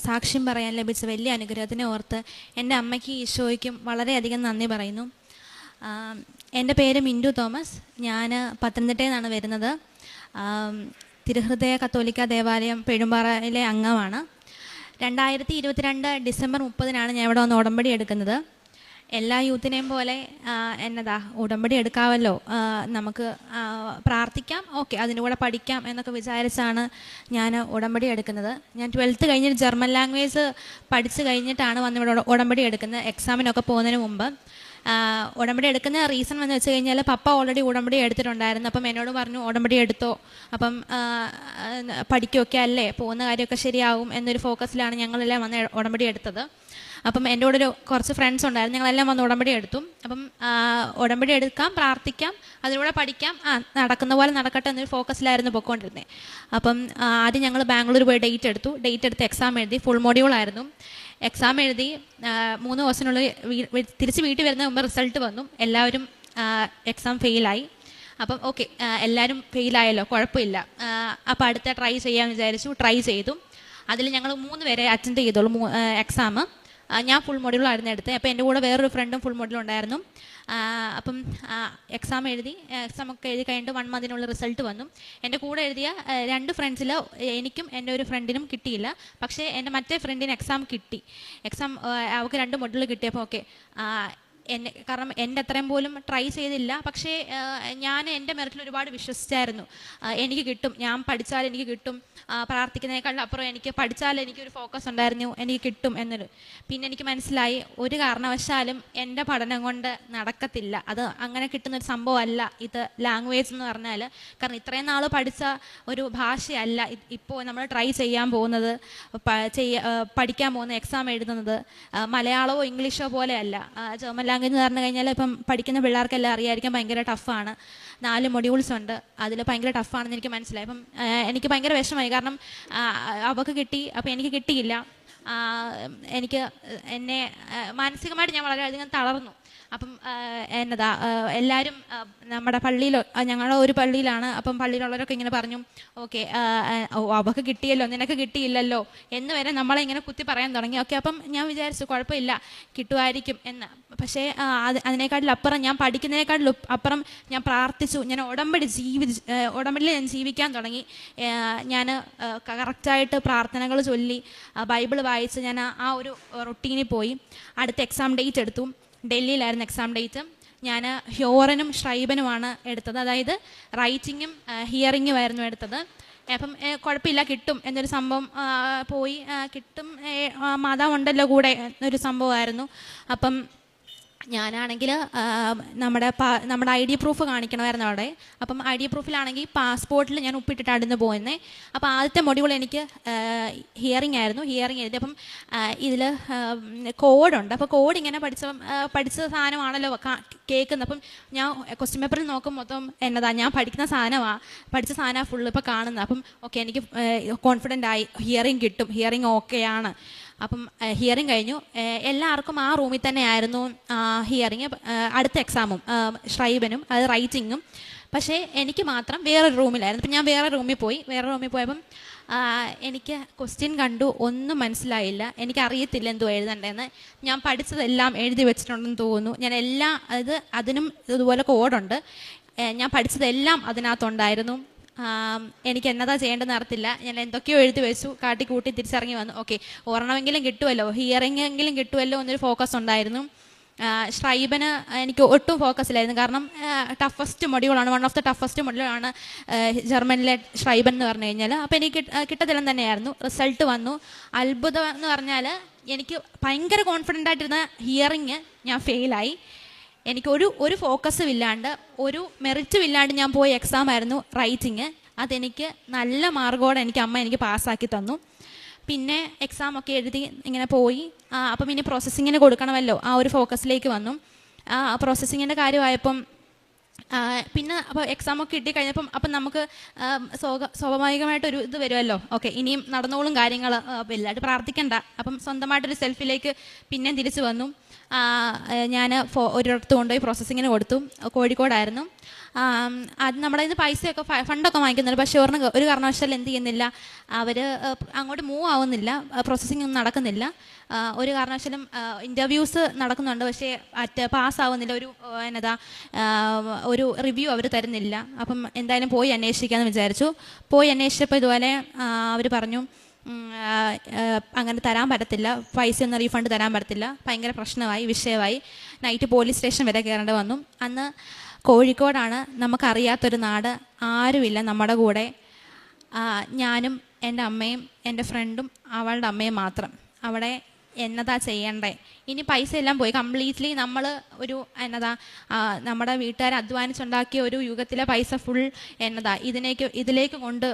സാക്ഷ്യം പറയാൻ ലഭിച്ച വലിയ അനുഗ്രഹത്തിനെ ഓർത്ത് എൻ്റെ അമ്മയ്ക്കും ഈശോയ്ക്കും വളരെയധികം നന്ദി പറയുന്നു. എൻ്റെ പേര് മിൻറ്റു തോമസ്. ഞാൻ പത്തനംതിട്ടയിൽ നിന്നാണ് വരുന്നത്. തിരുഹൃദയ കത്തോലിക്ക ദേവാലയം പെഴുമ്പാറയിലെ അംഗമാണ്. 2022 ഡിസംബർ 30-നാണ് ഞാൻ ഇവിടെ വന്ന് ഉടമ്പടി എടുക്കുന്നത്. എല്ലാ യൂത്തിനെയും പോലെ ഉടമ്പടി എടുക്കാമല്ലോ, നമുക്ക് പ്രാർത്ഥിക്കാം, ഓക്കെ, അതിൻ്റെ കൂടെ പഠിക്കാം എന്നൊക്കെ വിചാരിച്ചാണ് ഞാൻ ഉടമ്പടി എടുക്കുന്നത്. ഞാൻ 12th കഴിഞ്ഞിട്ട് ജർമ്മൻ ലാംഗ്വേജ് പഠിച്ച് കഴിഞ്ഞിട്ടാണ് വന്ന് ഇവിടെ ഉടമ്പടി എടുക്കുന്നത്, എക്സാമിനൊക്കെ പോകുന്നതിന് മുമ്പ്. ഉടമ്പടി എടുക്കുന്ന റീസൺ എന്ന് വെച്ച് കഴിഞ്ഞാൽ പപ്പ ഓൾറെഡി ഉടമ്പടി എടുത്തിട്ടുണ്ടായിരുന്നു. അപ്പം എന്നോട് പറഞ്ഞു ഉടമ്പടി എടുത്തോ, അപ്പം പഠിക്കുകയൊക്കെ അല്ലേ, പോകുന്ന കാര്യമൊക്കെ ശരിയാവും എന്നൊരു ഫോക്കസിലാണ് ഞങ്ങളെല്ലാം വന്ന് ഉടമ്പടി എടുത്തത്. അപ്പം എൻ്റെ കൂടെ കുറച്ച് ഫ്രണ്ട്സ് ഉണ്ടായിരുന്നു, ഞങ്ങളെല്ലാം വന്ന് ഉടമ്പടി എടുത്തു. അപ്പം ഉടമ്പടി എടുക്കാം, പ്രാർത്ഥിക്കാം, അതിലൂടെ പഠിക്കാം, നടക്കുന്ന പോലെ നടക്കട്ടെ എന്നൊരു ഫോക്കസിലായിരുന്നു പോയിക്കൊണ്ടിരുന്നത്. അപ്പം ആദ്യം ഞങ്ങൾ ബാംഗ്ലൂർ പോയി ഡേറ്റ് എടുത്ത് എക്സാം എഴുതി. ഫുൾ മൊഡ്യൂളായിരുന്നു. എക്സാം എഴുതി 3 ദിവസത്തിനുള്ളിൽ തിരിച്ച് വീട്ടിൽ വരുന്ന മുമ്പ് റിസൾട്ട് വന്നു. എല്ലാവരും എക്സാം ഫെയിലായി. അപ്പം ഓക്കെ, എല്ലാവരും ഫെയിലായല്ലോ, കുഴപ്പമില്ല. അപ്പോൾ അടുത്ത ട്രൈ ചെയ്യാമെന്ന് വിചാരിച്ചു. ട്രൈ ചെയ്തു. അതിൽ ഞങ്ങൾ 3 പേരെ അറ്റൻഡ് ചെയ്തോളൂ എക്സാം. ഞാൻ ഫുൾ മൊഡ്യൂളായിരുന്നു എടുത്തത്. അപ്പോൾ എൻ്റെ കൂടെ വേറൊരു ഫ്രണ്ടും ഫുൾ മൊഡ്യൂളുണ്ടായിരുന്നു. അപ്പം എക്സാം ഒക്കെ എഴുതി കഴിഞ്ഞിട്ട് 1 മന്തിനുള്ളിൽ റിസൾട്ട് വന്നു. എൻ്റെ കൂടെ എഴുതിയ 2 ഫ്രണ്ട്സിൽ എനിക്കും എൻ്റെ ഒരു ഫ്രണ്ടിനും കിട്ടിയില്ല. പക്ഷേ എൻ്റെ മറ്റേ ഫ്രണ്ടിന് എക്സാം കിട്ടി. അവൾക്ക് 2 മൊഡ്യൂൾ കിട്ടിയപ്പോൾ ഓക്കെ, കാരണം എൻ്റെ അത്രയും പോലും ട്രൈ ചെയ്തില്ല. പക്ഷേ ഞാൻ എൻ്റെ മെറിറ്റിൽ ഒരുപാട് വിശ്വസിച്ചായിരുന്നു. എനിക്ക് കിട്ടും, ഞാൻ പഠിച്ചാൽ എനിക്ക് കിട്ടും, പ്രാർത്ഥിക്കുന്നതിനേക്കാളും അപ്പുറം എനിക്ക് പഠിച്ചാൽ എനിക്കൊരു ഫോക്കസ് ഉണ്ടായിരുന്നു, എനിക്ക് കിട്ടും എന്നൊരു. പിന്നെ എനിക്ക് മനസ്സിലായി ഒരു കാരണവശാലും എൻ്റെ പഠനം കൊണ്ട് നടക്കത്തില്ല. അത് അങ്ങനെ കിട്ടുന്നൊരു സംഭവമല്ല ഇത് ലാംഗ്വേജ് എന്ന് പറഞ്ഞാൽ. കാരണം ഇത്രയും നാൾ പഠിച്ച ഒരു ഭാഷയല്ല ഇപ്പോൾ നമ്മൾ ട്രൈ ചെയ്യാൻ പോകുന്നത്, പഠിക്കാൻ പോകുന്ന, എക്സാം എഴുതുന്നത്. മലയാളമോ ഇംഗ്ലീഷോ പോലെയല്ല. ജർമ്മൻ ലാംഗ്വേജ് എന്ന് പറഞ്ഞു കഴിഞ്ഞാൽ ഇപ്പം പഠിക്കുന്ന പിള്ളേർക്കെല്ലാം അറിയായിരിക്കും ഭയങ്കര ടഫാണ്. 4 മൊഡ്യൂൾസ് ഉണ്ട്, അതിൽ ഭയങ്കര ടഫാണെന്ന് എനിക്ക് മനസ്സിലായി. അപ്പം എനിക്ക് ഭയങ്കര വിഷമമായി. കാരണം അവൾക്ക് കിട്ടി, അപ്പം എനിക്ക് കിട്ടിയില്ല. എനിക്ക് എന്നെ മാനസികമായിട്ട് ഞാൻ വളരെയധികം തളർന്നു. അപ്പം എന്നതാ എല്ലാവരും നമ്മുടെ പള്ളിയിൽ, ഞങ്ങളുടെ ഒരു പള്ളിയിലാണ്, അപ്പം പള്ളിയിലുള്ളവരൊക്കെ ഇങ്ങനെ പറഞ്ഞു, ഓക്കെ അവൾക്ക് കിട്ടിയല്ലോ, നിനക്ക് കിട്ടിയില്ലല്ലോ എന്ന് വരെ നമ്മളെ ഇങ്ങനെ കുത്തി പറയാൻ തുടങ്ങി. ഓക്കെ, അപ്പം ഞാൻ വിചാരിച്ചു കുഴപ്പമില്ല, കിട്ടുമായിരിക്കും എന്ന്. പക്ഷേ അതിനേക്കാട്ടിലും അപ്പുറം, ഞാൻ പഠിക്കുന്നതിനേക്കാട്ടിലും അപ്പുറം ഞാൻ പ്രാർത്ഥിച്ചു. ഞാൻ ഉടമ്പടിയിൽ ഞാൻ ജീവിക്കാൻ തുടങ്ങി. ഞാൻ കറക്റ്റായിട്ട് പ്രാർത്ഥനകൾ ചൊല്ലി, ബൈബിൾ വായിച്ച് ഞാൻ ആ ഒരു റൊട്ടീനിൽ പോയി. അടുത്ത എക്സാം ഡേറ്റ് എടുത്തു. ഡൽഹിയിലായിരുന്നു എക്സാം ഡേറ്റ്. ഞാൻ ഹ്യോറനും ഷ്രൈബനുമാണ് എടുത്തത്. അതായത് റൈറ്റിങ്ങും ഹിയറിങ്ങും ആയിരുന്നു എടുത്തത്. അപ്പം കുഴപ്പമില്ല, കിട്ടും എന്നൊരു സംഭവം പോയി. കിട്ടും, മാതാവുണ്ടല്ലോ കൂടെ എന്നൊരു സംഭവമായിരുന്നു. അപ്പം ഞാനാണെങ്കിൽ നമ്മുടെ ID പ്രൂഫ് കാണിക്കണമായിരുന്നു അവിടെ. അപ്പം ID പ്രൂഫിലാണെങ്കിൽ പാസ്പോർട്ടിൽ ഞാൻ ഒപ്പിട്ടിട്ടായിരുന്നു പോയിരുന്നത്. അപ്പോൾ ആദ്യത്തെ മൊഡ്യൂൾ എനിക്ക് ഹിയറിംഗ് ആയിരുന്നു. ഹിയറിംഗ് എഴുതി. അപ്പം ഇതിൽ കോഡുണ്ട്. അപ്പോൾ കോഡ് ഇങ്ങനെ പഠിച്ച സാധനമാണല്ലോ കേൾക്കുന്നത്. അപ്പം ഞാൻ ക്വസ്റ്റ്യൻ പേപ്പറിൽ നോക്കും മൊത്തം എന്നതാ ഞാൻ പഠിക്കുന്ന സാധനമാണ്, പഠിച്ച സാധനമാണ് ഫുള്ള് ഇപ്പോൾ കാണുന്നത്. അപ്പം ഓക്കെ, എനിക്ക് കോൺഫിഡൻ്റ് ആയി, ഹിയറിംഗ് കിട്ടും, ഹിയറിംഗ് ഓക്കെയാണ്. അപ്പം ഹിയറിംഗ് കഴിഞ്ഞു. എല്ലാവർക്കും ആ റൂമിൽ തന്നെ ആയിരുന്നു ഹിയറിംഗ്. അടുത്ത എക്സാമും ഷ്രൈബനും അത് റൈറ്റിങ്ങും. പക്ഷേ എനിക്ക് മാത്രം വേറൊരു റൂമിലായിരുന്നു. അപ്പം ഞാൻ വേറെ റൂമിൽ പോയപ്പം എനിക്ക് ക്വസ്റ്റ്യൻ കണ്ടു, ഒന്നും മനസ്സിലായില്ല. എനിക്കറിയത്തില്ല എന്തോ എഴുതണ്ടേന്ന്. ഞാൻ പഠിച്ചതെല്ലാം എഴുതി വെച്ചിട്ടുണ്ടെന്ന് തോന്നുന്നു. ഞാൻ അതിനും ഇതുപോലെ കോഡുണ്ട്. ഞാൻ പഠിച്ചതെല്ലാം അതിനകത്തുണ്ടായിരുന്നു. എനിക്ക് എന്നതാ ചെയ്യേണ്ടതെന്ന് അറിയത്തില്ല. ഞാൻ എന്തൊക്കെയോ എഴുതി വെച്ചു, കാട്ടിക്കൂട്ടി തിരിച്ചിറങ്ങി വന്നു. ഓക്കെ, ഒരെണ്ണമെങ്കിലും കിട്ടുമല്ലോ, ഹിയറിംഗ് എങ്കിലും കിട്ടുമല്ലോ എന്നൊരു ഫോക്കസ് ഉണ്ടായിരുന്നു. ഷ്രൈബന് എനിക്ക് ഒട്ടും ഫോക്കസിലായിരുന്നു. കാരണം ടഫസ്റ്റ് മൊഡ്യൂളാണ്, വൺ ഓഫ് ദ ടഫസ്റ്റ് മൊഡ്യൂളാണ് ജർമ്മനിലെ ഷ്രൈബൻ എന്ന് പറഞ്ഞു കഴിഞ്ഞാൽ. അപ്പോൾ എനിക്ക് കിട്ടത്തില്ലെന്ന് തന്നെയായിരുന്നു. റിസൾട്ട് വന്നു. അത്ഭുതം എന്ന് പറഞ്ഞാൽ എനിക്ക് ഭയങ്കര കോൺഫിഡൻ്റ് ആയിട്ടിരുന്ന ഹിയറിങ് ഞാൻ ഫെയിലായി. എനിക്ക് ഒരു ഫോക്കസും ഇല്ലാണ്ട്, ഒരു മെറിറ്റും ഇല്ലാണ്ട് ഞാൻ പോയ എക്സാം ആയിരുന്നു റൈറ്റിങ്. അതെനിക്ക് നല്ല മാർക്കോടെ അമ്മ എനിക്ക് പാസ്സാക്കി തന്നു. പിന്നെ എക്സാമൊക്കെ എഴുതി ഇങ്ങനെ പോയി. അപ്പം ഇനി പ്രോസസ്സിങ്ങിന് കൊടുക്കണമല്ലോ, ആ ഒരു ഫോക്കസിലേക്ക് വന്നു. പ്രോസസ്സിങ്ങിൻ്റെ കാര്യമായപ്പം പിന്നെ അപ്പോൾ എക്സാമൊക്കെ കിട്ടി കഴിഞ്ഞപ്പം അപ്പം നമുക്ക് സ്വാഭാവികമായിട്ടൊരു ഇത് വരുമല്ലോ, ഓക്കെ ഇനിയും നടന്നോളും കാര്യങ്ങൾ, വലുതായിട്ട് പ്രാർത്ഥിക്കണ്ട. അപ്പം സ്വന്തമായിട്ടൊരു സെൽഫിലേക്ക് പിന്നെയും തിരിച്ചു വന്നു. ഞാൻ ഒരിടത്ത് കൊണ്ടുപോയി പ്രോസസ്സിങ്ങിന് കൊടുത്തു. കോഴിക്കോടായിരുന്നു. അത് നമ്മുടെ ഇത് പൈസയൊക്കെ ഫണ്ടൊക്കെ വാങ്ങിക്കുന്നുണ്ട്. പക്ഷേ ഒരു കാരണവശാലും എന്ത് ചെയ്യുന്നില്ല, അവർ അങ്ങോട്ട് മൂവ് ആവുന്നില്ല, പ്രോസസ്സിങ് ഒന്നും നടക്കുന്നില്ല. ഒരു കാരണവശാലും ഇൻ്റർവ്യൂസ് നടക്കുന്നുണ്ട്, പക്ഷേ പാസ്സാവുന്നില്ല. ഒരു റിവ്യൂ അവർ തരുന്നില്ല. അപ്പം എന്തായാലും പോയി അന്വേഷിക്കാമെന്ന് വിചാരിച്ചു. പോയി അന്വേഷിച്ചപ്പോൾ ഇതുപോലെ അവർ പറഞ്ഞു അങ്ങനെ തരാൻ പറ്റത്തില്ല, പൈസയൊന്നും റീഫണ്ട് തരാൻ പറ്റത്തില്ല. ഭയങ്കര പ്രശ്നമായി, വിഷയമായി. നൈറ്റ് പോലീസ് സ്റ്റേഷൻ വരെ കയറേണ്ടി വന്നു. അന്ന് കോഴിക്കോടാണ്, നമുക്കറിയാത്തൊരു നാട്, ആരുമില്ല നമ്മുടെ കൂടെ. ഞാനും എൻ്റെ അമ്മയും എൻ്റെ ഫ്രണ്ടും അവളുടെ അമ്മയും മാത്രം. അവിടെ എന്നതാ ചെയ്യണ്ടേ? ഇനി പൈസ എല്ലാം പോയി കംപ്ലീറ്റ്ലി. നമ്മൾ ഒരു നമ്മുടെ വീട്ടുകാർ അധ്വാനിച്ചുണ്ടാക്കിയ ഒരു യുഗത്തിലെ പൈസ ഫുൾ ഇതിലേക്ക് കൊണ്ട്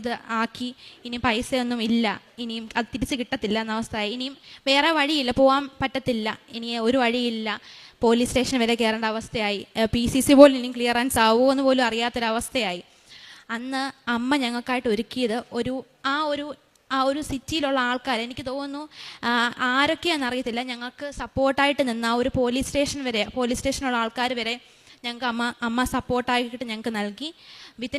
ഇത് ആക്കി. ഇനി പൈസയൊന്നും ഇല്ല, ഇനിയും അത് തിരിച്ച് കിട്ടത്തില്ല എന്ന അവസ്ഥയായി. ഇനിയും വേറെ വഴിയില്ല, പോകാൻ പറ്റത്തില്ല, ഇനി ഒരു വഴിയില്ല. പോലീസ് സ്റ്റേഷൻ വരെ കയറേണ്ട അവസ്ഥയായി. PCC പോലും ഇനിയും ക്ലിയറൻസ് ആവുമോ എന്ന് പോലും അറിയാത്തൊരവസ്ഥയായി. അന്ന് അമ്മ ഞങ്ങൾക്കായിട്ട് ഒരുക്കിയത് ആ ഒരു സിറ്റിയിലുള്ള ആൾക്കാർ, എനിക്ക് തോന്നുന്നു ആരൊക്കെയാണെന്ന് അറിയത്തില്ല, ഞങ്ങൾക്ക് സപ്പോർട്ടായിട്ട് നിന്ന് ആ ഒരു പോലീസ് സ്റ്റേഷനുള്ള ആൾക്കാർ വരെ ഞങ്ങൾക്ക് അമ്മ സപ്പോർട്ടായിട്ട് ഞങ്ങൾക്ക് നൽകി.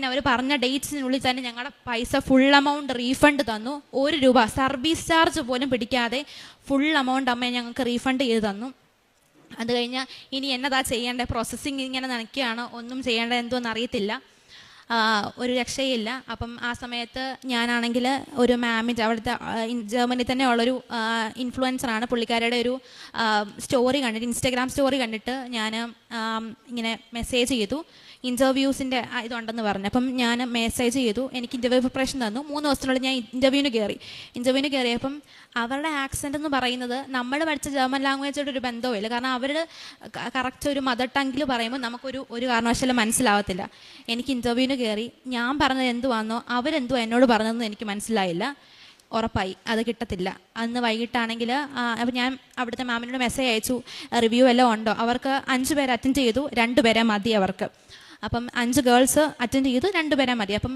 അവർ പറഞ്ഞ ഡേറ്റ്സിനുള്ളിൽ തന്നെ ഞങ്ങളുടെ പൈസ ഫുൾ എമൗണ്ട് റീഫണ്ട് തന്നു. 1 രൂപ സർവീസ് ചാർജ് പോലും പിടിക്കാതെ ഫുൾ എമൗണ്ട് അമ്മ ഞങ്ങൾക്ക് റീഫണ്ട് ചെയ്ത് തന്നു. അത് കഴിഞ്ഞാൽ ഇനി എന്നതാ ചെയ്യേണ്ടത്, പ്രോസസ്സിങ് ഇങ്ങനെ നനയ്ക്കുകയാണ്, ഒന്നും ചെയ്യേണ്ടത് എന്തോന്ന് അറിയത്തില്ല. ഒരു രക്ഷയില്ല. അപ്പം ആ സമയത്ത് ഞാനാണെങ്കിൽ ഒരു മാമിൻ്റെ അവിടുത്തെ ജർമ്മനിയിൽ തന്നെ ഉള്ളൊരു ഇൻഫ്ലുവൻസറാണ്. പുള്ളിക്കാരുടെ ഒരു സ്റ്റോറി കണ്ടിട്ട്, ഇൻസ്റ്റാഗ്രാം സ്റ്റോറി കണ്ടിട്ട് ഞാൻ ഇങ്ങനെ മെസ്സേജ് ചെയ്തു, ഇൻ്റർവ്യൂസിൻ്റെ ഇതുണ്ടെന്ന് പറഞ്ഞു. അപ്പം ഞാൻ മെസ്സേജ് ചെയ്തു, എനിക്ക് ഇൻ്റർവ്യൂ പ്രിപ്പറേഷൻ തന്നു. 3 ദിവസത്തിനുള്ളിൽ ഞാൻ ഇൻ്റർവ്യൂവിന് കയറിയപ്പം അവരുടെ ആക്സെൻ്റ് എന്ന് പറയുന്നത് നമ്മൾ പഠിച്ച ജർമ്മൻ ലാംഗ്വേജോട് ഒരു ബന്ധവുമില്ല. കാരണം അവർ കറക്റ്റ് ഒരു മദർ ടങ്ങിൽ പറയുമ്പോൾ ഒരു കാരണവശാലും മനസ്സിലാവത്തില്ല. എനിക്ക് ഇൻ്റർവ്യൂവിന് കയറി, ഞാൻ പറഞ്ഞത് എന്തുവാണെന്നോ അവരെന്തുവാ എന്നോട് പറഞ്ഞതെന്ന് എനിക്ക് മനസ്സിലായില്ല. ഉറപ്പായി അത് കിട്ടത്തില്ല. അന്ന് വൈകിട്ടാണെങ്കിൽ അപ്പം ഞാൻ അവിടുത്തെ മാമിനോട് മെസ്സേജ് അയച്ചു, റിവ്യൂ എല്ലാം ഉണ്ടോ. അവർക്ക് 5 പേര് അറ്റൻഡ് ചെയ്തു, 2 പേരെ മതി അവർക്ക്. അപ്പം 5 ഗേൾസ് അറ്റൻഡ് ചെയ്തു, 2 പേരെ മതി. അപ്പം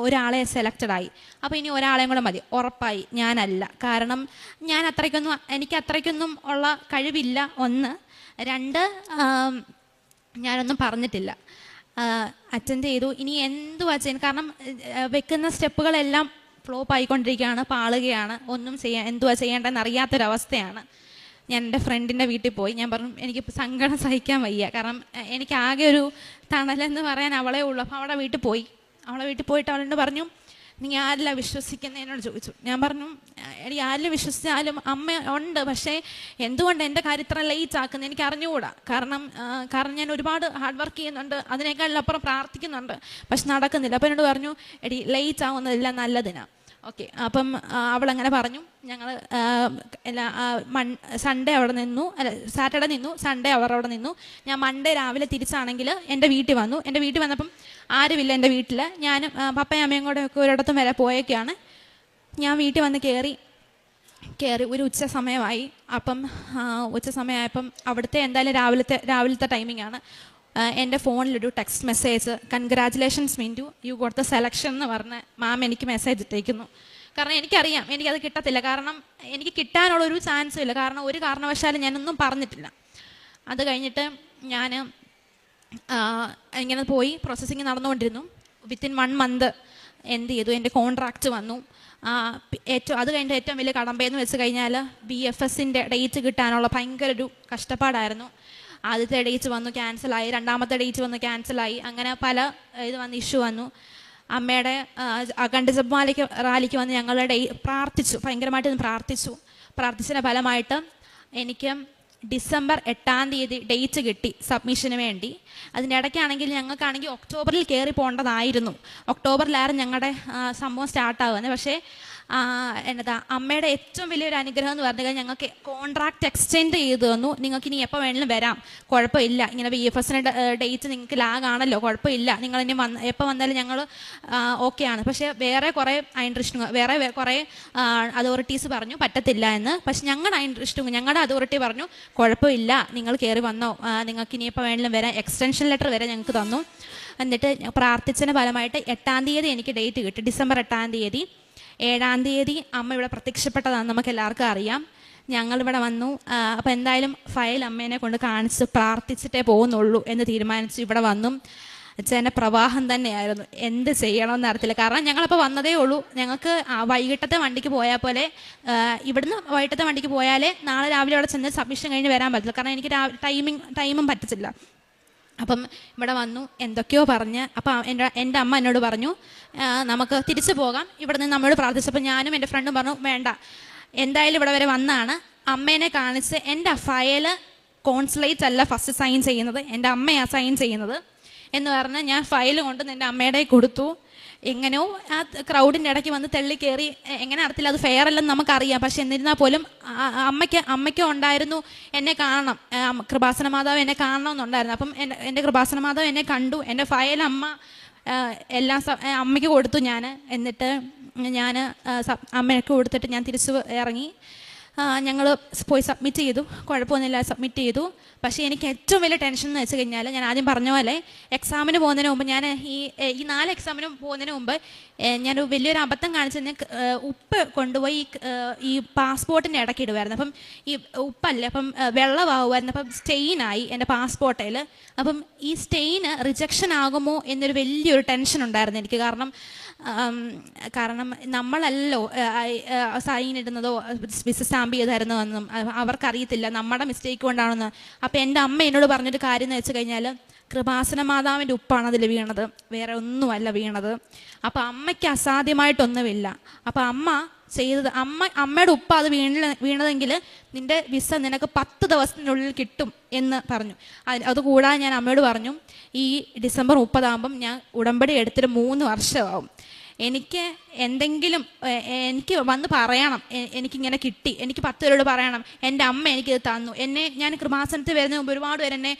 ഒരാളെ സെലക്റ്റഡായി. അപ്പോൾ ഇനി ഒരാളെയും കൂടെ മതി. ഉറപ്പായി ഞാനല്ല. കാരണം എനിക്ക് അത്രയ്ക്കൊന്നും ഉള്ള കഴിവില്ല. 1, 2 ഞാനൊന്നും പറഞ്ഞിട്ടില്ല. അറ്റൻഡ് ചെയ്തു. ഇനി എന്തുവാ ചെയ്യാൻ, കാരണം വെക്കുന്ന സ്റ്റെപ്പുകളെല്ലാം ഫ്ലോപ്പ് ആയിക്കൊണ്ടിരിക്കുകയാണ്, പാളുകയാണ്. എന്തുവാ ചെയ്യേണ്ടതെന്ന് അറിയാത്തൊരവസ്ഥയാണ്. ഞാൻ എൻ്റെ ഫ്രണ്ടിൻ്റെ വീട്ടിൽ പോയി. ഞാൻ പറഞ്ഞു എനിക്ക് സങ്കടം സഹിക്കാൻ വയ്യ, കാരണം എനിക്ക് ആകെ ഒരു തണലെന്ന് പറയാൻ അവളെ ഉള്ളൂ. അപ്പോൾ അവളെ വീട്ടിൽ പോയിട്ട് അവളെന്നോട് പറഞ്ഞു, നീ ആരില്ല വിശ്വസിക്കുന്നതിനോട് ചോദിച്ചു. ഞാൻ പറഞ്ഞു എനിക്ക് ആരിൽ വിശ്വസിച്ചാലും അമ്മ ഉണ്ട്, പക്ഷേ എന്തുകൊണ്ട് എൻ്റെ കാര്യം ഇത്ര ലേറ്റ് ആക്കുന്നത് എനിക്ക് അറിഞ്ഞുകൂടാ. കാരണം ഞാൻ ഒരുപാട് ഹാർഡ് വർക്ക് ചെയ്യുന്നുണ്ട്, അതിനേക്കാളപ്പുറം പ്രാർത്ഥിക്കുന്നുണ്ട്, പക്ഷെ നടക്കുന്നില്ല. അപ്പോൾ എന്നോട് പറഞ്ഞു, എടി ലേറ്റ് ആവുന്നതില്ല നല്ലതിനാണ്. ഓക്കെ. അപ്പം അവളങ്ങനെ പറഞ്ഞു. ഞങ്ങൾ സൺഡേ അവിടെ നിന്നു, സാറ്റർഡേ നിന്നു, സൺഡേ അവിടെ നിന്നു. ഞാൻ മൺഡേ രാവിലെ തിരിച്ചാണെങ്കിൽ എൻ്റെ വീട്ടിൽ വന്നു. എൻ്റെ വീട്ടിൽ വന്നപ്പം ആരുമില്ല എൻ്റെ വീട്ടിൽ. ഞാനും പപ്പയും അമ്മയും കൂടെ ഒക്കെ ഒരിടത്തും വരെ പോയേക്കാണ്. ഞാൻ വീട്ടിൽ വന്ന് കയറി ഒരു ഉച്ച സമയമായി. അപ്പം ഉച്ച സമയമായപ്പം അവിടുത്തെ എന്തായാലും രാവിലത്തെ ടൈമിംഗ് ആണ്. എൻ്റെ ഫോണിലൊരു text message, congratulations Mintu, you got the selection എന്ന് പറഞ്ഞ് മാം എനിക്ക് മെസ്സേജ് ഇട്ടേക്കുന്നു. കാരണം എനിക്കറിയാം എനിക്കത് കിട്ടത്തില്ല. കാരണം എനിക്ക് കിട്ടാനുള്ളൊരു ചാൻസും ഇല്ല. കാരണം ഒരു കാരണവശാലും ഞാനൊന്നും പറഞ്ഞിട്ടില്ല. അത് കഴിഞ്ഞിട്ട് ഞാൻ ഇങ്ങനെ പോയി പ്രോസസ്സിങ് നടന്നുകൊണ്ടിരുന്നു. വിത്തിൻ 1 മന്ത് എന്ത് ചെയ്തു, എൻ്റെ കോൺട്രാക്റ്റ് വന്നു. അത് കഴിഞ്ഞിട്ട് ഏറ്റവും വലിയ കടമ്പയെന്ന് വെച്ച് കഴിഞ്ഞാൽ BFSൻ്റെ ഡേറ്റ് കിട്ടാനുള്ള ഭയങ്കര ഒരു കഷ്ടപ്പാടായിരുന്നു. ആദ്യത്തെ ഡേറ്റ് വന്നു, ക്യാൻസലായി. 2ാമത്തെ ഡേറ്റ് വന്നു, ക്യാൻസലായി. അങ്ങനെ പല ഇഷ്യൂ വന്നു. അമ്മയുടെ അഖണ്ഡ ജപമാലയ്ക്ക് റാലിക്ക് വന്ന് ഞങ്ങളുടെ പ്രാർത്ഥിച്ചു, ഭയങ്കരമായിട്ട് പ്രാർത്ഥിച്ചതിൻ്റെ ഫലമായിട്ട് എനിക്ക് ഡിസംബർ 8-ാം തീയതി ഡേറ്റ് കിട്ടി സബ്മിഷന് വേണ്ടി. അതിൻ്റെ ഇടയ്ക്കാണെങ്കിൽ ഞങ്ങൾക്കാണെങ്കിൽ ഒക്ടോബറിൽ കയറി പോകേണ്ടതായിരുന്നു. ഒക്ടോബറിലായിരുന്നു ഞങ്ങളുടെ സംഭവം സ്റ്റാർട്ടാകുന്നത്. പക്ഷേ അമ്മയുടെ ഏറ്റവും വലിയൊരു അനുഗ്രഹം എന്ന് പറഞ്ഞു കഴിഞ്ഞാൽ ഞങ്ങൾക്ക് കോൺട്രാക്റ്റ് എക്സ്റ്റെൻഡ് ചെയ്ത് തന്നു. നിങ്ങൾക്ക് ഇനി എപ്പോൾ വേണമെങ്കിലും വരാം, കുഴപ്പമില്ല. ഇങ്ങനെ BFSൻ്റെ ഡേറ്റ് നിങ്ങൾക്ക് ലാഗ് ആണല്ലോ, കുഴപ്പമില്ല, നിങ്ങളിനി എപ്പോൾ വന്നാലും ഞങ്ങൾ ഓക്കെയാണ്. പക്ഷേ വേറെ കുറേ വേറെ കുറേ അതോറിറ്റീസ് പറഞ്ഞു പറ്റത്തില്ല എന്ന്. പക്ഷെ ഞങ്ങളുടെ അതോറിറ്റി പറഞ്ഞു കുഴപ്പമില്ല, നിങ്ങൾ കയറി വന്നോ, നിങ്ങൾക്ക് ഇനി എപ്പോൾ വേണമെങ്കിലും വരാം. എക്സ്റ്റൻഷൻ ലെറ്റർ വരെ ഞങ്ങൾക്ക് തന്നു. എന്നിട്ട് പ്രാർത്ഥിച്ചതിൻ്റെ ഫലമായിട്ട് 8-ാം തീയതി എനിക്ക് ഡേറ്റ് കിട്ടി, ഡിസംബർ 8-ാം തീയതി. 7-ാം തീയതി അമ്മ ഇവിടെ പ്രത്യക്ഷപ്പെട്ടതാണ്, നമുക്ക് എല്ലാവർക്കും അറിയാം. ഞങ്ങളിവിടെ വന്നു. അപ്പോൾ എന്തായാലും ഫയൽ അമ്മേനെ കൊണ്ട് കാണിച്ച് പ്രാർത്ഥിച്ചിട്ടേ പോകുന്നുള്ളൂ എന്ന് തീരുമാനിച്ചു ഇവിടെ വന്നു. ജനപ്രവാഹം തന്നെയായിരുന്നു. എന്ത് ചെയ്യണമെന്ന് അറിയത്തില്ല. കാരണം ഞങ്ങളപ്പോൾ വന്നതേ ഉള്ളൂ. ഞങ്ങൾക്ക് വൈകിട്ടത്തെ വണ്ടിക്ക് പോയാൽ പോലെ ഇവിടുന്ന് വൈകിട്ടത്തെ വണ്ടിക്ക് പോയാലേ നാളെ രാവിലെ അവിടെ ചെന്ന് സബ്മിഷൻ കഴിഞ്ഞ് വരാൻ പറ്റില്ല. കാരണം എനിക്ക് ടൈമും പറ്റത്തില്ല. അപ്പം ഇവിടെ വന്നു എന്തൊക്കെയോ പറഞ്ഞ്. അപ്പം എൻ്റെ അമ്മ എന്നോട് പറഞ്ഞു നമുക്ക് തിരിച്ചു പോകാം, ഇവിടെ നിന്ന് നമ്മളോട് പ്രാർത്ഥിച്ചപ്പോൾ ഞാനും എൻ്റെ ഫ്രണ്ടും പറഞ്ഞു വേണ്ട, എന്തായാലും ഇവിടെ വരെ വന്നാണ്. അമ്മേനെ കാണിച്ച് എൻ്റെ ഫയൽ കോൺസുലേറ്റ് അല്ല ഫസ്റ്റ് സൈൻ ചെയ്യുന്നത്, എൻ്റെ അമ്മയാണ് സൈൻ ചെയ്യുന്നത് എന്ന് പറഞ്ഞ് ഞാൻ ഫയൽ കൊണ്ട് എൻ്റെ അമ്മയുടെ കൊടുത്തു. എങ്ങനെയോ ആ ക്രൗഡിൻ്റെ ഇടയ്ക്ക് വന്ന് തള്ളി കയറി. എങ്ങനെ അറിയത്തില്ല, അത് ഫെയർ അല്ലെന്ന് നമുക്കറിയാം. പക്ഷെ എന്നിരുന്നാൽ പോലും അമ്മയ്ക്ക് ഉണ്ടായിരുന്നു എന്നെ കാണണം, കൃപാസന മാതാവ് എന്നെ കാണണമെന്നുണ്ടായിരുന്നു. അപ്പം എൻ്റെ കൃപാസന മാതാവ് എന്നെ കണ്ടു. എൻ്റെ ഫയൽ എല്ലാം അമ്മയ്ക്ക് കൊടുത്തു ഞാൻ. എന്നിട്ട് ഞാൻ അമ്മയ്ക്ക് കൊടുത്തിട്ട് ഞാൻ തിരിച്ച് ഇറങ്ങി. ഞങ്ങൾ പോയി സബ്മിറ്റ് ചെയ്തു, കുഴപ്പമൊന്നുമില്ല, സബ്മിറ്റ് ചെയ്തു. പക്ഷേ എനിക്ക് ഏറ്റവും വലിയ ടെൻഷൻ എന്ന് വെച്ച് കഴിഞ്ഞാൽ, ഞാൻ ആദ്യം പറഞ്ഞ പോലെ എക്സാമിന് പോകുന്നതിന് മുമ്പ് ഞാൻ ഈ 4 എക്സാമിന് പോകുന്നതിന് മുമ്പ് ഞാൻ വലിയൊരു അബദ്ധം കാണിച്ചതിന് ഉപ്പ് കൊണ്ടുപോയി ഈ പാസ്പോർട്ടിൻ്റെ ഇടയ്ക്ക് ഇടുമായിരുന്നു. അപ്പം ഈ ഉപ്പല്ലേ, അപ്പം വെള്ളമാവുമായിരുന്നു. അപ്പം സ്റ്റെയിനായി എൻ്റെ പാസ്പോർട്ടിൽ. അപ്പം ഈ സ്റ്റെയിന് റിജക്ഷൻ ആകുമോ എന്നൊരു വലിയൊരു ടെൻഷൻ ഉണ്ടായിരുന്നു എനിക്ക്. കാരണം നമ്മളല്ലോ സൈൻ ഇടുന്നതോ വിസ സ്റ്റാമ്പ് ചെയ്ത് തരുന്നതെന്നും അവർക്കറിയത്തില്ല, നമ്മുടെ മിസ്റ്റേക്ക് കൊണ്ടാണെന്ന്. അപ്പോൾ എൻ്റെ അമ്മ എന്നോട് പറഞ്ഞൊരു കാര്യം എന്ന് വെച്ച് കഴിഞ്ഞാൽ, കൃപാസന മാതാവിൻ്റെ ഉപ്പാണ് അതിൽ വീണത്, വേറെ ഒന്നുമല്ല വീണത്. അപ്പോൾ അമ്മയ്ക്ക് അസാധ്യമായിട്ടൊന്നുമില്ല. അപ്പോൾ അമ്മ ചെയ്തത്, അമ്മയുടെ ഉപ്പ അത് വീണതെങ്കിൽ നിൻ്റെ വിസ നിനക്ക് 10 ദിവസത്തിനുള്ളിൽ കിട്ടും എന്ന് പറഞ്ഞു. അതുകൂടാതെ ഞാൻ അമ്മയോട് പറഞ്ഞു, ഈ ഡിസംബർ 30 ആകുമ്പം ഞാൻ ഉടമ്പടി എടുത്തിട്ട് 3 വർഷമാവും. എനിക്ക് എന്തെങ്കിലും എനിക്ക് വന്ന് പറയണം, എനിക്കിങ്ങനെ കിട്ടി, എനിക്ക് 10 പേരോട് പറയണം എൻ്റെ അമ്മ എനിക്കിത് തന്നു. ഞാൻ കൃപാസനത്തിൽ വരുന്ന മുമ്പ് ഒരുപാട് പേര് എന്നെ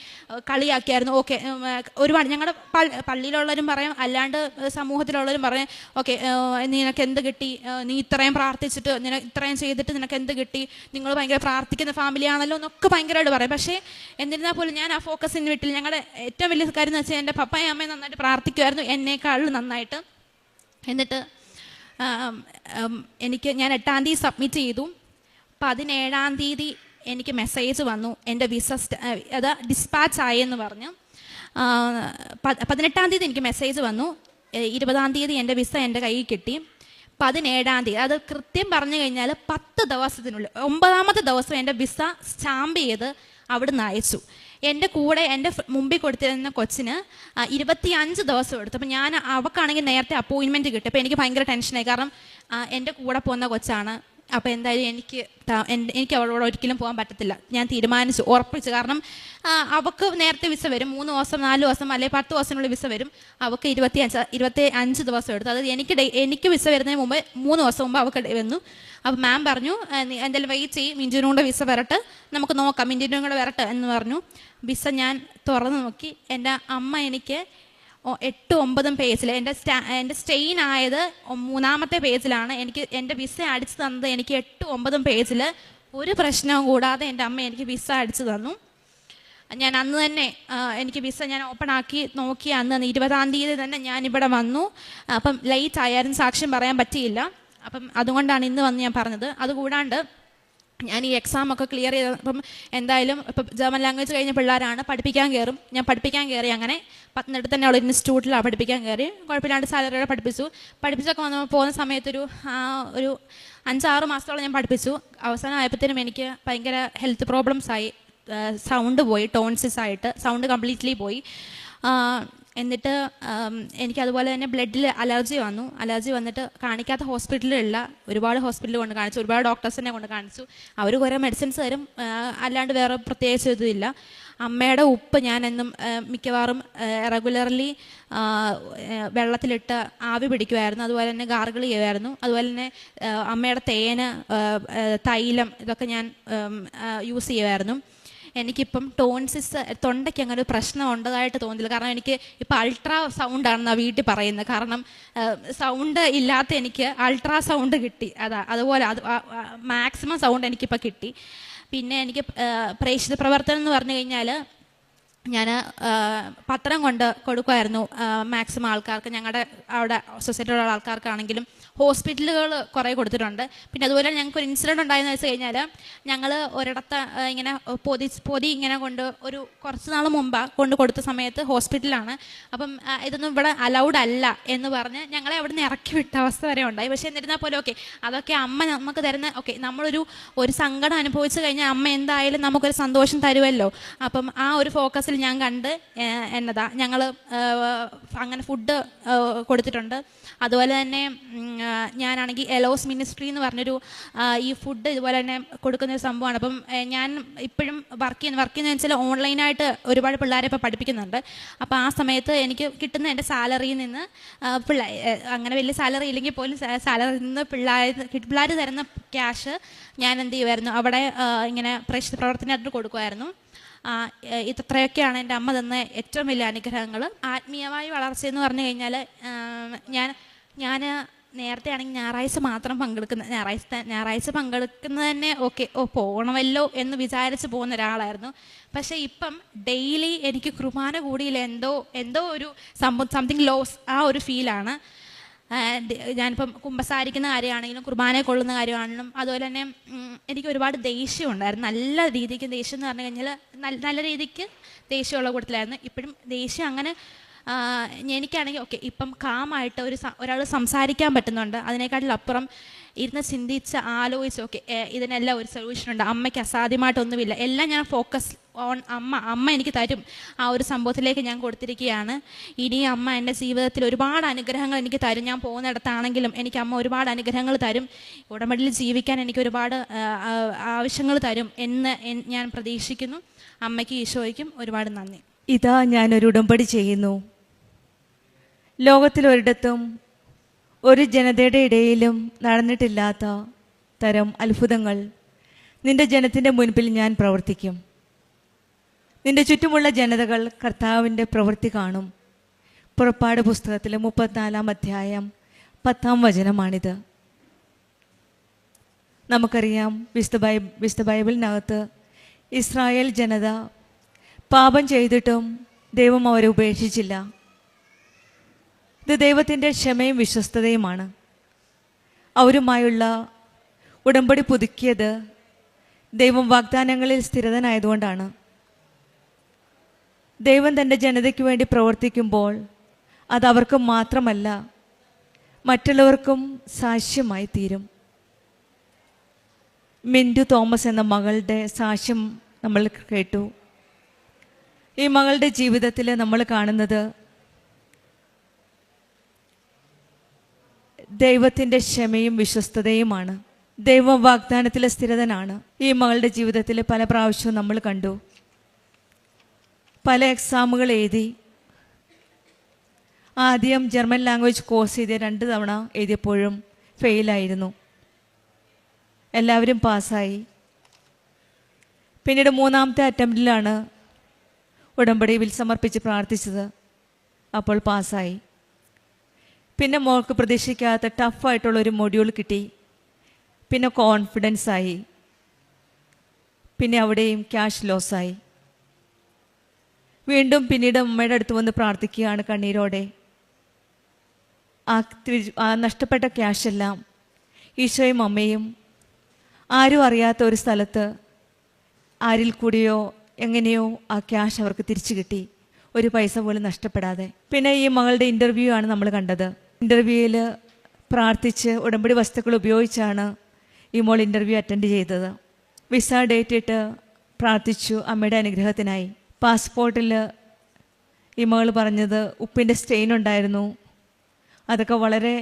കളിയാക്കിയായിരുന്നു. ഓക്കെ, ഒരുപാട് ഞങ്ങളുടെ പള്ളിയിലുള്ളവരും പറയും, അല്ലാണ്ട് സമൂഹത്തിലുള്ളവരും പറയും, ഓക്കെ നിനക്ക് എന്ത് കിട്ടി, നീ ഇത്രയും പ്രാർത്ഥിച്ചിട്ട് ഇത്രയും ചെയ്തിട്ട് നിനക്ക് എന്ത് കിട്ടി, നിങ്ങൾ ഭയങ്കര പ്രാർത്ഥിക്കുന്ന ഫാമിലിയാണല്ലോ എന്നൊക്കെ ഭയങ്കരമായിട്ട് പറയും. പക്ഷേ എന്നിരുന്നാൽ പോലും ഞാൻ ആ ഫോക്കസിന് വീട്ടിൽ ഞങ്ങളുടെ ഏറ്റവും വലിയ കാര്യം എന്ന് വെച്ചാൽ എൻ്റെ പപ്പയും അമ്മയും നന്നായിട്ട് പ്രാർത്ഥിക്കുമായിരുന്നു, എന്നേക്കാളും നന്നായിട്ട്. എന്നിട്ട് ഞാൻ 8-ാം തീയതി സബ്മിറ്റ് ചെയ്തു. 17-ാം തീയതി എനിക്ക് മെസ്സേജ് വന്നു, എൻ്റെ വിസ അത് ഡിസ്പാച്ച് ആയെന്ന് പറഞ്ഞു. 18-ാം തീയതി എനിക്ക് മെസ്സേജ് വന്നു. 20-ാം തീയതി എൻ്റെ വിസ എൻ്റെ കയ്യിൽ കിട്ടി. 17-ാം തീയതി, അത് കൃത്യം പറഞ്ഞു കഴിഞ്ഞാൽ 10 ദിവസത്തിനുള്ളിൽ 9-ാമത്തെ ദിവസം എൻ്റെ വിസ സ്റ്റാമ്പ് ചെയ്ത് അവിടുന്ന് അയച്ചു. എൻ്റെ കൂടെ എൻ്റെ മുമ്പിൽ കൊടുത്തിരുന്ന കൊച്ചിന് 25 ദിവസം എടുത്തു. അപ്പോൾ അവൾക്കാണെങ്കിൽ നേരത്തെ അപ്പോയിൻമെൻറ്റ് കിട്ടി. അപ്പോൾ എനിക്ക് ഭയങ്കര ടെൻഷനായി, കാരണം എൻ്റെ കൂടെ പോകുന്ന കൊച്ചാണ്. അപ്പോൾ എന്തായാലും എനിക്ക് അവളോട് ഒരിക്കലും പോകാൻ പറ്റത്തില്ല. ഞാൻ തീരുമാനിച്ചു, ഉറപ്പിച്ചു. കാരണം അവൾക്ക് നേരത്തെ വിസ വരും, 3 ദിവസം 4 ദിവസം അല്ലെങ്കിൽ 10 ദിവസത്തിനുള്ളിൽ വിസ വരും. അവൾക്ക് 25 ദിവസം എടുത്തു. അതായത് എനിക്ക് വിസ വരുന്നതിന് മുമ്പ് 3 ദിവസം മുമ്പ് അവൾക്ക് വന്നു. അപ്പോൾ മാം പറഞ്ഞു, എന്തായാലും വെയിറ്റ് ചെയ്യും, മിൻറ്റുവിനും കൂടെ വിസ വരട്ടെ, നമുക്ക് നോക്കാം, മിൻറ്റുവിനും കൂടെ വരട്ടെ എന്ന് പറഞ്ഞു. വിസ ഞാൻ തുറന്നു നോക്കി. എൻ്റെ അമ്മ എനിക്ക് 8-9 പേജിൽ, എൻ്റെ സ്റ്റെയിൻ ആയത് 3-ാമത്തെ പേജിലാണ്. എൻ്റെ വിസ അടിച്ചു തന്നത് എനിക്ക് 8-9 പേജിൽ ഒരു പ്രശ്നവും കൂടാതെ എൻ്റെ അമ്മ എനിക്ക് വിസ അടിച്ചു തന്നു. ഞാൻ അന്ന് തന്നെ എനിക്ക് വിസ ഞാൻ ഓപ്പൺ ആക്കി നോക്കി. അന്ന് 20-ാം തീയതി തന്നെ ഞാനിവിടെ വന്നു. അപ്പം ലേറ്റ് ആയാലും സാക്ഷ്യം പറയാൻ പറ്റിയില്ല. അപ്പം അതുകൊണ്ടാണ് ഇന്ന് വന്ന് ഞാൻ പറഞ്ഞത്. അതുകൂടാണ്ട് ഞാൻ ഈ എക്സാമൊക്കെ ക്ലിയർ ചെയ്തപ്പം എന്തായാലും ഇപ്പം ജർമ്മൻ ലാംഗ്വേജ് കഴിഞ്ഞ പിള്ളേരാണ്, പഠിപ്പിക്കാൻ കയറും. ഞാൻ പഠിപ്പിക്കാൻ കയറി. അങ്ങനെ പത്തനംതിട്ട തന്നെ ഉള്ള ഇൻസ്റ്റിറ്റ്യൂട്ടിലാണ് പഠിപ്പിക്കാൻ കയറി. കുഴപ്പമില്ലാണ്ട് സാലറിയോടെ പഠിപ്പിച്ചൊക്കെ പോകുന്ന സമയത്തൊരു 5-6 മാസത്തോളം ഞാൻ പഠിപ്പിച്ചു. അവസാനം ആയപ്പോഴത്തേനും എനിക്ക് ഭയങ്കര ഹെൽത്ത് പ്രോബ്ലംസ് ആയി. സൗണ്ട് പോയി, ടോൺസിസ് ആയിട്ട് സൗണ്ട് കംപ്ലീറ്റ്ലി പോയി. എന്നിട്ട് എനിക്കതുപോലെ തന്നെ ബ്ലഡിൽ അലർജി വന്നു. അലർജി വന്നിട്ട് കാണിക്കാത്ത ഹോസ്പിറ്റലിലുള്ള ഒരുപാട് ഹോസ്പിറ്റലിൽ കൊണ്ട് കാണിച്ചു, ഒരുപാട് ഡോക്ടേഴ്സിനെ കൊണ്ട് കാണിച്ചു. അവർ കുറേ മെഡിസിൻസ് തരും, അല്ലാണ്ട് വേറെ പ്രത്യേകിച്ച് ഇതില്ല. അമ്മയുടെ ഉപ്പ് ഞാൻ എന്നും മിക്കവാറും റെഗുലർലി വെള്ളത്തിലിട്ട് ആവി പിടിക്കുമായിരുന്നു. അതുപോലെ തന്നെ ഗാർഗിൾ ചെയ്യുമായിരുന്നു. അതുപോലെ തന്നെ അമ്മയുടെ തേന്, തൈലം ഇതൊക്കെ ഞാൻ യൂസ് ചെയ്യുമായിരുന്നു. എനിക്കിപ്പം ടോൺസിസ്, തൊണ്ടയ്ക്ക് അങ്ങനെ ഒരു പ്രശ്നം ഉണ്ടതായിട്ട് തോന്നില്ല. കാരണം എനിക്ക് ഇപ്പം അൾട്രാ സൗണ്ടാണെന്നാണ് വീട്ടിൽ പറയുന്നത്. കാരണം സൗണ്ട് ഇല്ലാത്ത എനിക്ക് അൾട്രാ സൗണ്ട് കിട്ടി. അതുപോലെ മാക്സിമം സൗണ്ട് എനിക്കിപ്പോൾ കിട്ടി. പിന്നെ എനിക്ക് പ്രേക്ഷിത പ്രവർത്തനം എന്ന് പറഞ്ഞു കഴിഞ്ഞാൽ ഞാൻ പത്രം കൊണ്ട് കൊടുക്കുമായിരുന്നു മാക്സിമം ആൾക്കാർക്ക്. ഞങ്ങളുടെ അവിടെ സൊസൈറ്റിയിലുള്ള ആൾക്കാർക്കാണെങ്കിലും ഹോസ്പിറ്റലുകൾ കുറേ കൊടുത്തിട്ടുണ്ട്. പിന്നെ അതുപോലെ ഞങ്ങൾക്കൊരു ഇൻസിഡൻറ്റ് ഉണ്ടായെന്ന് വെച്ച് കഴിഞ്ഞാൽ, ഞങ്ങൾ ഒരിടത്ത് ഇങ്ങനെ പൊതി ഇങ്ങനെ കുറച്ച് നാൾ മുമ്പ് കൊടുത്ത സമയത്ത് ഹോസ്പിറ്റലാണ്. അപ്പം ഇതൊന്നും ഇവിടെ അലൗഡ് അല്ല എന്ന് പറഞ്ഞ് ഞങ്ങളെ അവിടെ നിന്ന് ഇറക്കി വിട്ട അവസ്ഥ വരെ ഉണ്ടായി. പക്ഷേ എന്നിരുന്നാൽ പോലും ഓക്കെ, അതൊക്കെ അമ്മ നമുക്ക് തരുന്ന, ഓക്കെ നമ്മളൊരു സങ്കടം അനുഭവിച്ചു കഴിഞ്ഞാൽ അമ്മ എന്തായാലും നമുക്കൊരു സന്തോഷം തരുമല്ലോ. അപ്പം ആ ഒരു ഫോക്കസിൽ ഞാൻ കണ്ട് ഞങ്ങൾ അങ്ങനെ ഫുഡ് കൊടുത്തിട്ടുണ്ട്. അതുപോലെ തന്നെ ഞാനാണെങ്കിൽ എലോസ് മിനിസ്ട്രി എന്ന് പറഞ്ഞൊരു ഈ ഫുഡ് ഇതുപോലെ തന്നെ കൊടുക്കുന്നൊരു സംഭവമാണ്. അപ്പം ഞാൻ ഇപ്പോഴും വർക്ക് ചെയ്യുന്ന വെച്ചാൽ ഓൺലൈനായിട്ട് ഒരുപാട് പിള്ളേരെ ഇപ്പോൾ പഠിപ്പിക്കുന്നുണ്ട്. അപ്പോൾ ആ സമയത്ത് എനിക്ക് കിട്ടുന്ന എൻ്റെ സാലറിയിൽ നിന്ന് അങ്ങനെ വലിയ സാലറി ഇല്ലെങ്കിൽ പോലും സാലറിയിൽ നിന്ന് പിള്ളേർ തരുന്ന ക്യാഷ് ഞാൻ എന്ത് ചെയ്യുമായിരുന്നു, അവിടെ ഇങ്ങനെ പ്രേക്ഷിത പ്രവർത്തനമായിട്ട് കൊടുക്കുമായിരുന്നു. ഇത്രയൊക്കെയാണ് എൻ്റെ അമ്മ തന്ന ഏറ്റവും വലിയ അനുഗ്രഹങ്ങൾ. ആത്മീയമായ വളർച്ചയെന്ന് പറഞ്ഞു കഴിഞ്ഞാൽ ഞാൻ നേരത്തെ ആണെങ്കിൽ ഞായറാഴ്ച മാത്രം ഞായറാഴ്ച പങ്കെടുക്കുന്നത് തന്നെ ഓക്കെ പോകണമല്ലോ എന്ന് വിചാരിച്ച് പോകുന്ന ഒരാളായിരുന്നു. പക്ഷേ ഇപ്പം ഡെയിലി എനിക്ക് കുർബാന കൂടിയില്ല, എന്തോ ഒരു സംതിങ് ലോസ്, ആ ഒരു ഫീലാണ്. ഞാനിപ്പം കുമ്പസാരിക്കുന്ന കാര്യമാണെങ്കിലും കുർബാന കൊള്ളുന്ന കാര്യമാണെങ്കിലും അതുപോലെ തന്നെ എനിക്ക് ഒരുപാട് ദേഷ്യം ഉണ്ടായിരുന്നു. നല്ല രീതിക്ക് ദേഷ്യം എന്ന് പറഞ്ഞു കഴിഞ്ഞാൽ നല്ല രീതിക്ക് ദേഷ്യമുള്ള കൂട്ടത്തിലായിരുന്നു. ഇപ്പോഴും ദേഷ്യം അങ്ങനെ എനിക്കാണെങ്കിൽ ഓക്കെ ഇപ്പം കാമായിട്ട് ഒരാൾ സംസാരിക്കാൻ പറ്റുന്നുണ്ട്. അതിനേക്കാട്ടിലപ്പുറം ഇരുന്ന് ചിന്തിച്ച് ആലോചിച്ചൊക്കെ ഇതിനെല്ലാം ഒരു സൊല്യൂഷനുണ്ട്, അമ്മയ്ക്ക് അസാധ്യമായിട്ടൊന്നുമില്ല, എല്ലാം ഞാൻ ഫോക്കസ് ഓൺ അമ്മ എനിക്ക് തരും, ആ ഒരു സംഭവത്തിലേക്ക് ഞാൻ കൊടുത്തിരിക്കുകയാണ്. ഇനി അമ്മ എൻ്റെ ജീവിതത്തിൽ ഒരുപാട് അനുഗ്രഹങ്ങൾ എനിക്ക് തരും. ഞാൻ പോകുന്നിടത്താണെങ്കിലും എനിക്ക് അമ്മ ഒരുപാട് അനുഗ്രഹങ്ങൾ തരും, ഉടമ്പടിയിൽ ജീവിക്കാൻ എനിക്ക് ഒരുപാട് ആവശ്യങ്ങൾ തരും എന്ന് ഞാൻ പ്രതീക്ഷിക്കുന്നു. അമ്മയ്ക്കും ഈശോയ്ക്കും ഒരുപാട് നന്ദി. ഇതാ ഞാനൊരു ഉടമ്പടി ചെയ്യുന്നു. ലോകത്തിലൊരിടത്തും ഒരു ജനതയുടെ ഇടയിലും നടന്നിട്ടില്ലാത്ത തരം അത്ഭുതങ്ങൾ നിന്റെ ജനത്തിൻ്റെ മുൻപിൽ ഞാൻ പ്രവർത്തിക്കും. നിന്റെ ചുറ്റുമുള്ള ജനതകൾ കർത്താവിൻ്റെ പ്രവൃത്തി കാണും. പുറപ്പാട് പുസ്തകത്തിലെ 34-ാം അധ്യായം 10-ാം വചനമാണിത്. നമുക്കറിയാം, വിശുദ്ധ ബൈബിളിനകത്ത് ഇസ്രായേൽ ജനത പാപം ചെയ്തിട്ടും ദൈവം അവരെ ഉപേക്ഷിച്ചില്ല. ഇത് ദൈവത്തിൻ്റെ ക്ഷമയും വിശ്വസ്തതയുമാണ്. അവരുമായുള്ള ഉടമ്പടി പുതുക്കിയത് ദൈവം വാഗ്ദാനങ്ങളിൽ സ്ഥിരതനായതുകൊണ്ടാണ്. ദൈവം തൻ്റെ ജനതയ്ക്ക് വേണ്ടി പ്രവർത്തിക്കുമ്പോൾ അത് അവർക്ക് മാത്രമല്ല, മറ്റുള്ളവർക്കും സാക്ഷ്യമായി തീരും. മിൻറ്റു തോമസ് എന്ന മകളുടെ സാക്ഷ്യം നമ്മൾ കേട്ടു. ഈ മകളുടെ ജീവിതത്തിൽ നമ്മൾ കാണുന്നത് ദൈവത്തിൻ്റെ ക്ഷമയും വിശ്വസ്തതയുമാണ്. ദൈവ വാഗ്ദാനത്തിലെ സ്ഥിരതനാണ്. ഈ മകളുടെ ജീവിതത്തിൽ പല പ്രാവശ്യവും നമ്മൾ കണ്ടു. പല എക്സാമുകൾ എഴുതി. ആദ്യം ജർമ്മൻ ലാംഗ്വേജ് കോഴ്സ് ചെയ്ത് 2 തവണ എഴുതിയപ്പോഴും ഫെയിലായിരുന്നു. എല്ലാവരും പാസ്സായി. പിന്നീട് 3-ാമത്തെ അറ്റംപ്റ്റിലാണ് ഉടമ്പടിയിൽ സമർപ്പിച്ച് പ്രാർത്ഥിച്ചത്. അപ്പോൾ പാസ്സായി. പിന്നെ മോൾക്ക് പ്രതീക്ഷിക്കാത്ത ടഫായിട്ടുള്ളൊരു മൊഡ്യൂൾ കിട്ടി. പിന്നെ കോൺഫിഡൻസായി. പിന്നെ അവിടെയും ക്യാഷ് ലോസായി. വീണ്ടും പിന്നീട് അമ്മയുടെ അടുത്ത് വന്ന് പ്രാർത്ഥിക്കുകയാണ് കണ്ണീരോടെ. ആ നഷ്ടപ്പെട്ട ക്യാഷെല്ലാം ഈശോയും അമ്മയും ആരും അറിയാത്ത ഒരു സ്ഥലത്ത് ആരിൽ കൂടിയോ എങ്ങനെയോ ആ ക്യാഷ് അവർക്ക് തിരിച്ചു കിട്ടി, ഒരു പൈസ പോലും നഷ്ടപ്പെടാതെ. പിന്നെ ഈ മകളുടെ ഇൻ്റർവ്യൂ ആണ് നമ്മൾ കണ്ടത്. ഇൻ്റർവ്യൂവിൽ പ്രാർത്ഥിച്ച് ഉടമ്പടി വസ്തുക്കൾ ഉപയോഗിച്ചാണ് ഈ മോൾ ഇൻ്റർവ്യൂ അറ്റൻഡ് ചെയ്തത്. വിസ ഡേറ്റ് ഇട്ട് പ്രാർത്ഥിച്ചു അമ്മയുടെ അനുഗ്രഹത്തിനായി. പാസ്പോർട്ടിൽ ഈ മകൾ പറഞ്ഞത് ഉപ്പിൻ്റെ സ്റ്റെയിൻ ഉണ്ടായിരുന്നു. അതൊക്കെ വളരെ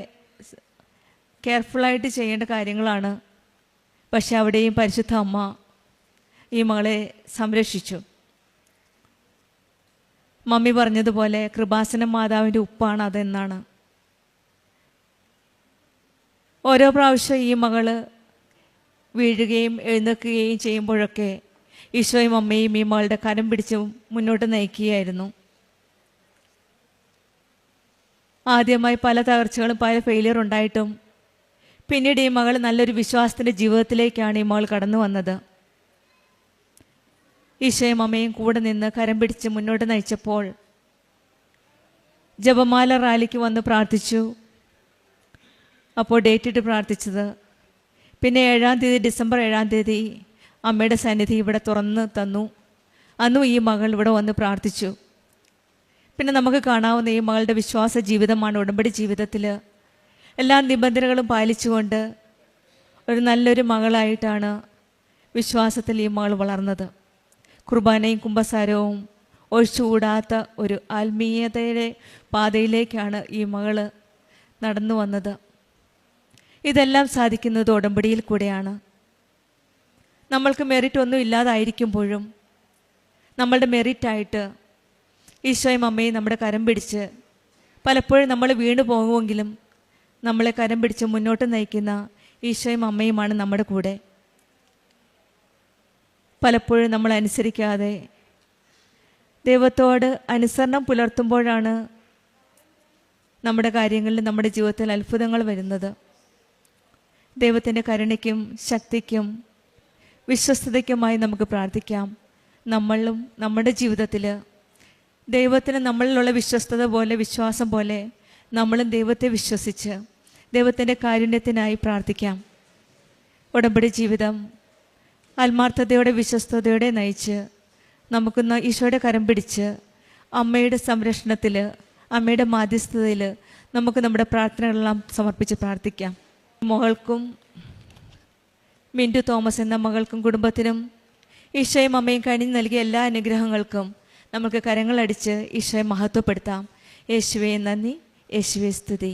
കെയർഫുള്ളായിട്ട് ചെയ്യേണ്ട കാര്യങ്ങളാണ്. പക്ഷെ അവിടെയും പരിശുദ്ധ അമ്മ ഈ മകളെ സംരക്ഷിച്ചു. മമ്മി പറഞ്ഞതുപോലെ കൃപാസന മാതാവിൻ്റെ ഉപ്പാണ് അതെന്നാണ്. ഓരോ പ്രാവശ്യം ഈ മകള് വീഴുകയും എഴുന്നേൽക്കുകയും ചെയ്യുമ്പോഴൊക്കെ ഈശോയും അമ്മയും ഈ മകളുടെ കരം പിടിച്ച് മുന്നോട്ട് നയിക്കുകയായിരുന്നു. ആദ്യമായി പല തകർച്ചകളും പല ഫെയിലിയർ ഉണ്ടായിട്ടും പിന്നീട് ഈ മകൾ നല്ലൊരു വിശ്വാസത്തിൻ്റെ ജീവിതത്തിലേക്കാണ് ഈ മകൾ കടന്നു വന്നത്. ഈശോയും അമ്മയും കൂടെ നിന്ന് കരം പിടിച്ച് മുന്നോട്ട് നയിച്ചപ്പോൾ ജപമാല റാലിക്ക് വന്ന് പ്രാർത്ഥിച്ചു. അപ്പോൾ ഡേറ്റ് ഇട്ട് പ്രാർത്ഥിച്ചത്. പിന്നെ 7-ാം തീയതി ഡിസംബർ 7-ാം തീയതി അമ്മയുടെ സന്നിധി ഇവിടെ തുറന്ന് തന്നു. അന്നും ഈ മകൾ ഇവിടെ വന്ന് പ്രാർത്ഥിച്ചു. പിന്നെ നമുക്ക് കാണാവുന്ന ഈ മകളുടെ വിശ്വാസ ജീവിതമാണ് ഉടമ്പടി ജീവിതത്തിൽ എല്ലാ നിബന്ധനകളും പാലിച്ചുകൊണ്ട് ഒരു നല്ലൊരു മകളായിട്ടാണ് വിശ്വാസത്തിൽ ഈ മകൾ വളർന്നത്. കുർബാനയും കുമ്പസാരവും ഒഴിച്ചുകൂടാത്ത ഒരു ആത്മീയതയുടെ പാതയിലേക്കാണ് ഈ മകൾ നടന്നു വന്നത്. ഇതെല്ലാം സാധിക്കുന്നത് ഉടമ്പടിയിൽ കൂടെയാണ്. നമ്മൾക്ക് മെറിറ്റ് ഒന്നും ഇല്ലാതായിരിക്കുമ്പോഴും നമ്മളുടെ മെറിറ്റായിട്ട് ഈശോയും അമ്മയും നമ്മുടെ കരം പിടിച്ച്, പലപ്പോഴും നമ്മൾ വീണു പോകുമെങ്കിലും നമ്മളെ കരം പിടിച്ച് മുന്നോട്ട് നയിക്കുന്ന ഈശോയും അമ്മയുമാണ് നമ്മുടെ കൂടെ. പലപ്പോഴും നമ്മൾ അനുസരിക്കാതെ ദൈവത്തോട് അനുസരണം പുലർത്തുമ്പോഴാണ് നമ്മുടെ കാര്യങ്ങളിൽ നമ്മുടെ ജീവിതത്തിൽ അത്ഭുതങ്ങൾ വരുന്നത്. ദൈവത്തിൻ്റെ കരുണയ്ക്കും ശക്തിക്കും വിശ്വസ്തതയ്ക്കുമായി നമുക്ക് പ്രാർത്ഥിക്കാം. നമ്മളും നമ്മുടെ ജീവിതത്തിൽ ദൈവത്തിന് നമ്മളിലുള്ള വിശ്വസ്തത പോലെ, വിശ്വാസം പോലെ നമ്മളും ദൈവത്തെ വിശ്വസിച്ച് ദൈവത്തിൻ്റെ കാരുണ്യത്തിനായി പ്രാർത്ഥിക്കാം. ഉടമ്പടി ജീവിതം ആത്മാർത്ഥതയോടെ വിശ്വസ്തയോടെ നയിച്ച് നമുക്ക് ഈശോയുടെ കരം പിടിച്ച് അമ്മയുടെ സംരക്ഷണത്തിൽ, അമ്മയുടെ മാധ്യസ്ഥതയിൽ നമുക്ക് നമ്മുടെ പ്രാർത്ഥനകളെല്ലാം സമർപ്പിച്ച് പ്രാർത്ഥിക്കാം. മകൾക്കും മിൻറ്റു തോമസ് എന്ന മകൾക്കും കുടുംബത്തിനും ഈശോയും അമ്മയും കനിഞ്ഞു നൽകിയ എല്ലാ അനുഗ്രഹങ്ങൾക്കും നമുക്ക് കരങ്ങളടിച്ച് ഈശോയെ മഹത്വപ്പെടുത്താം. യേശുവേ നന്ദി, യേശുവേ സ്തുതി.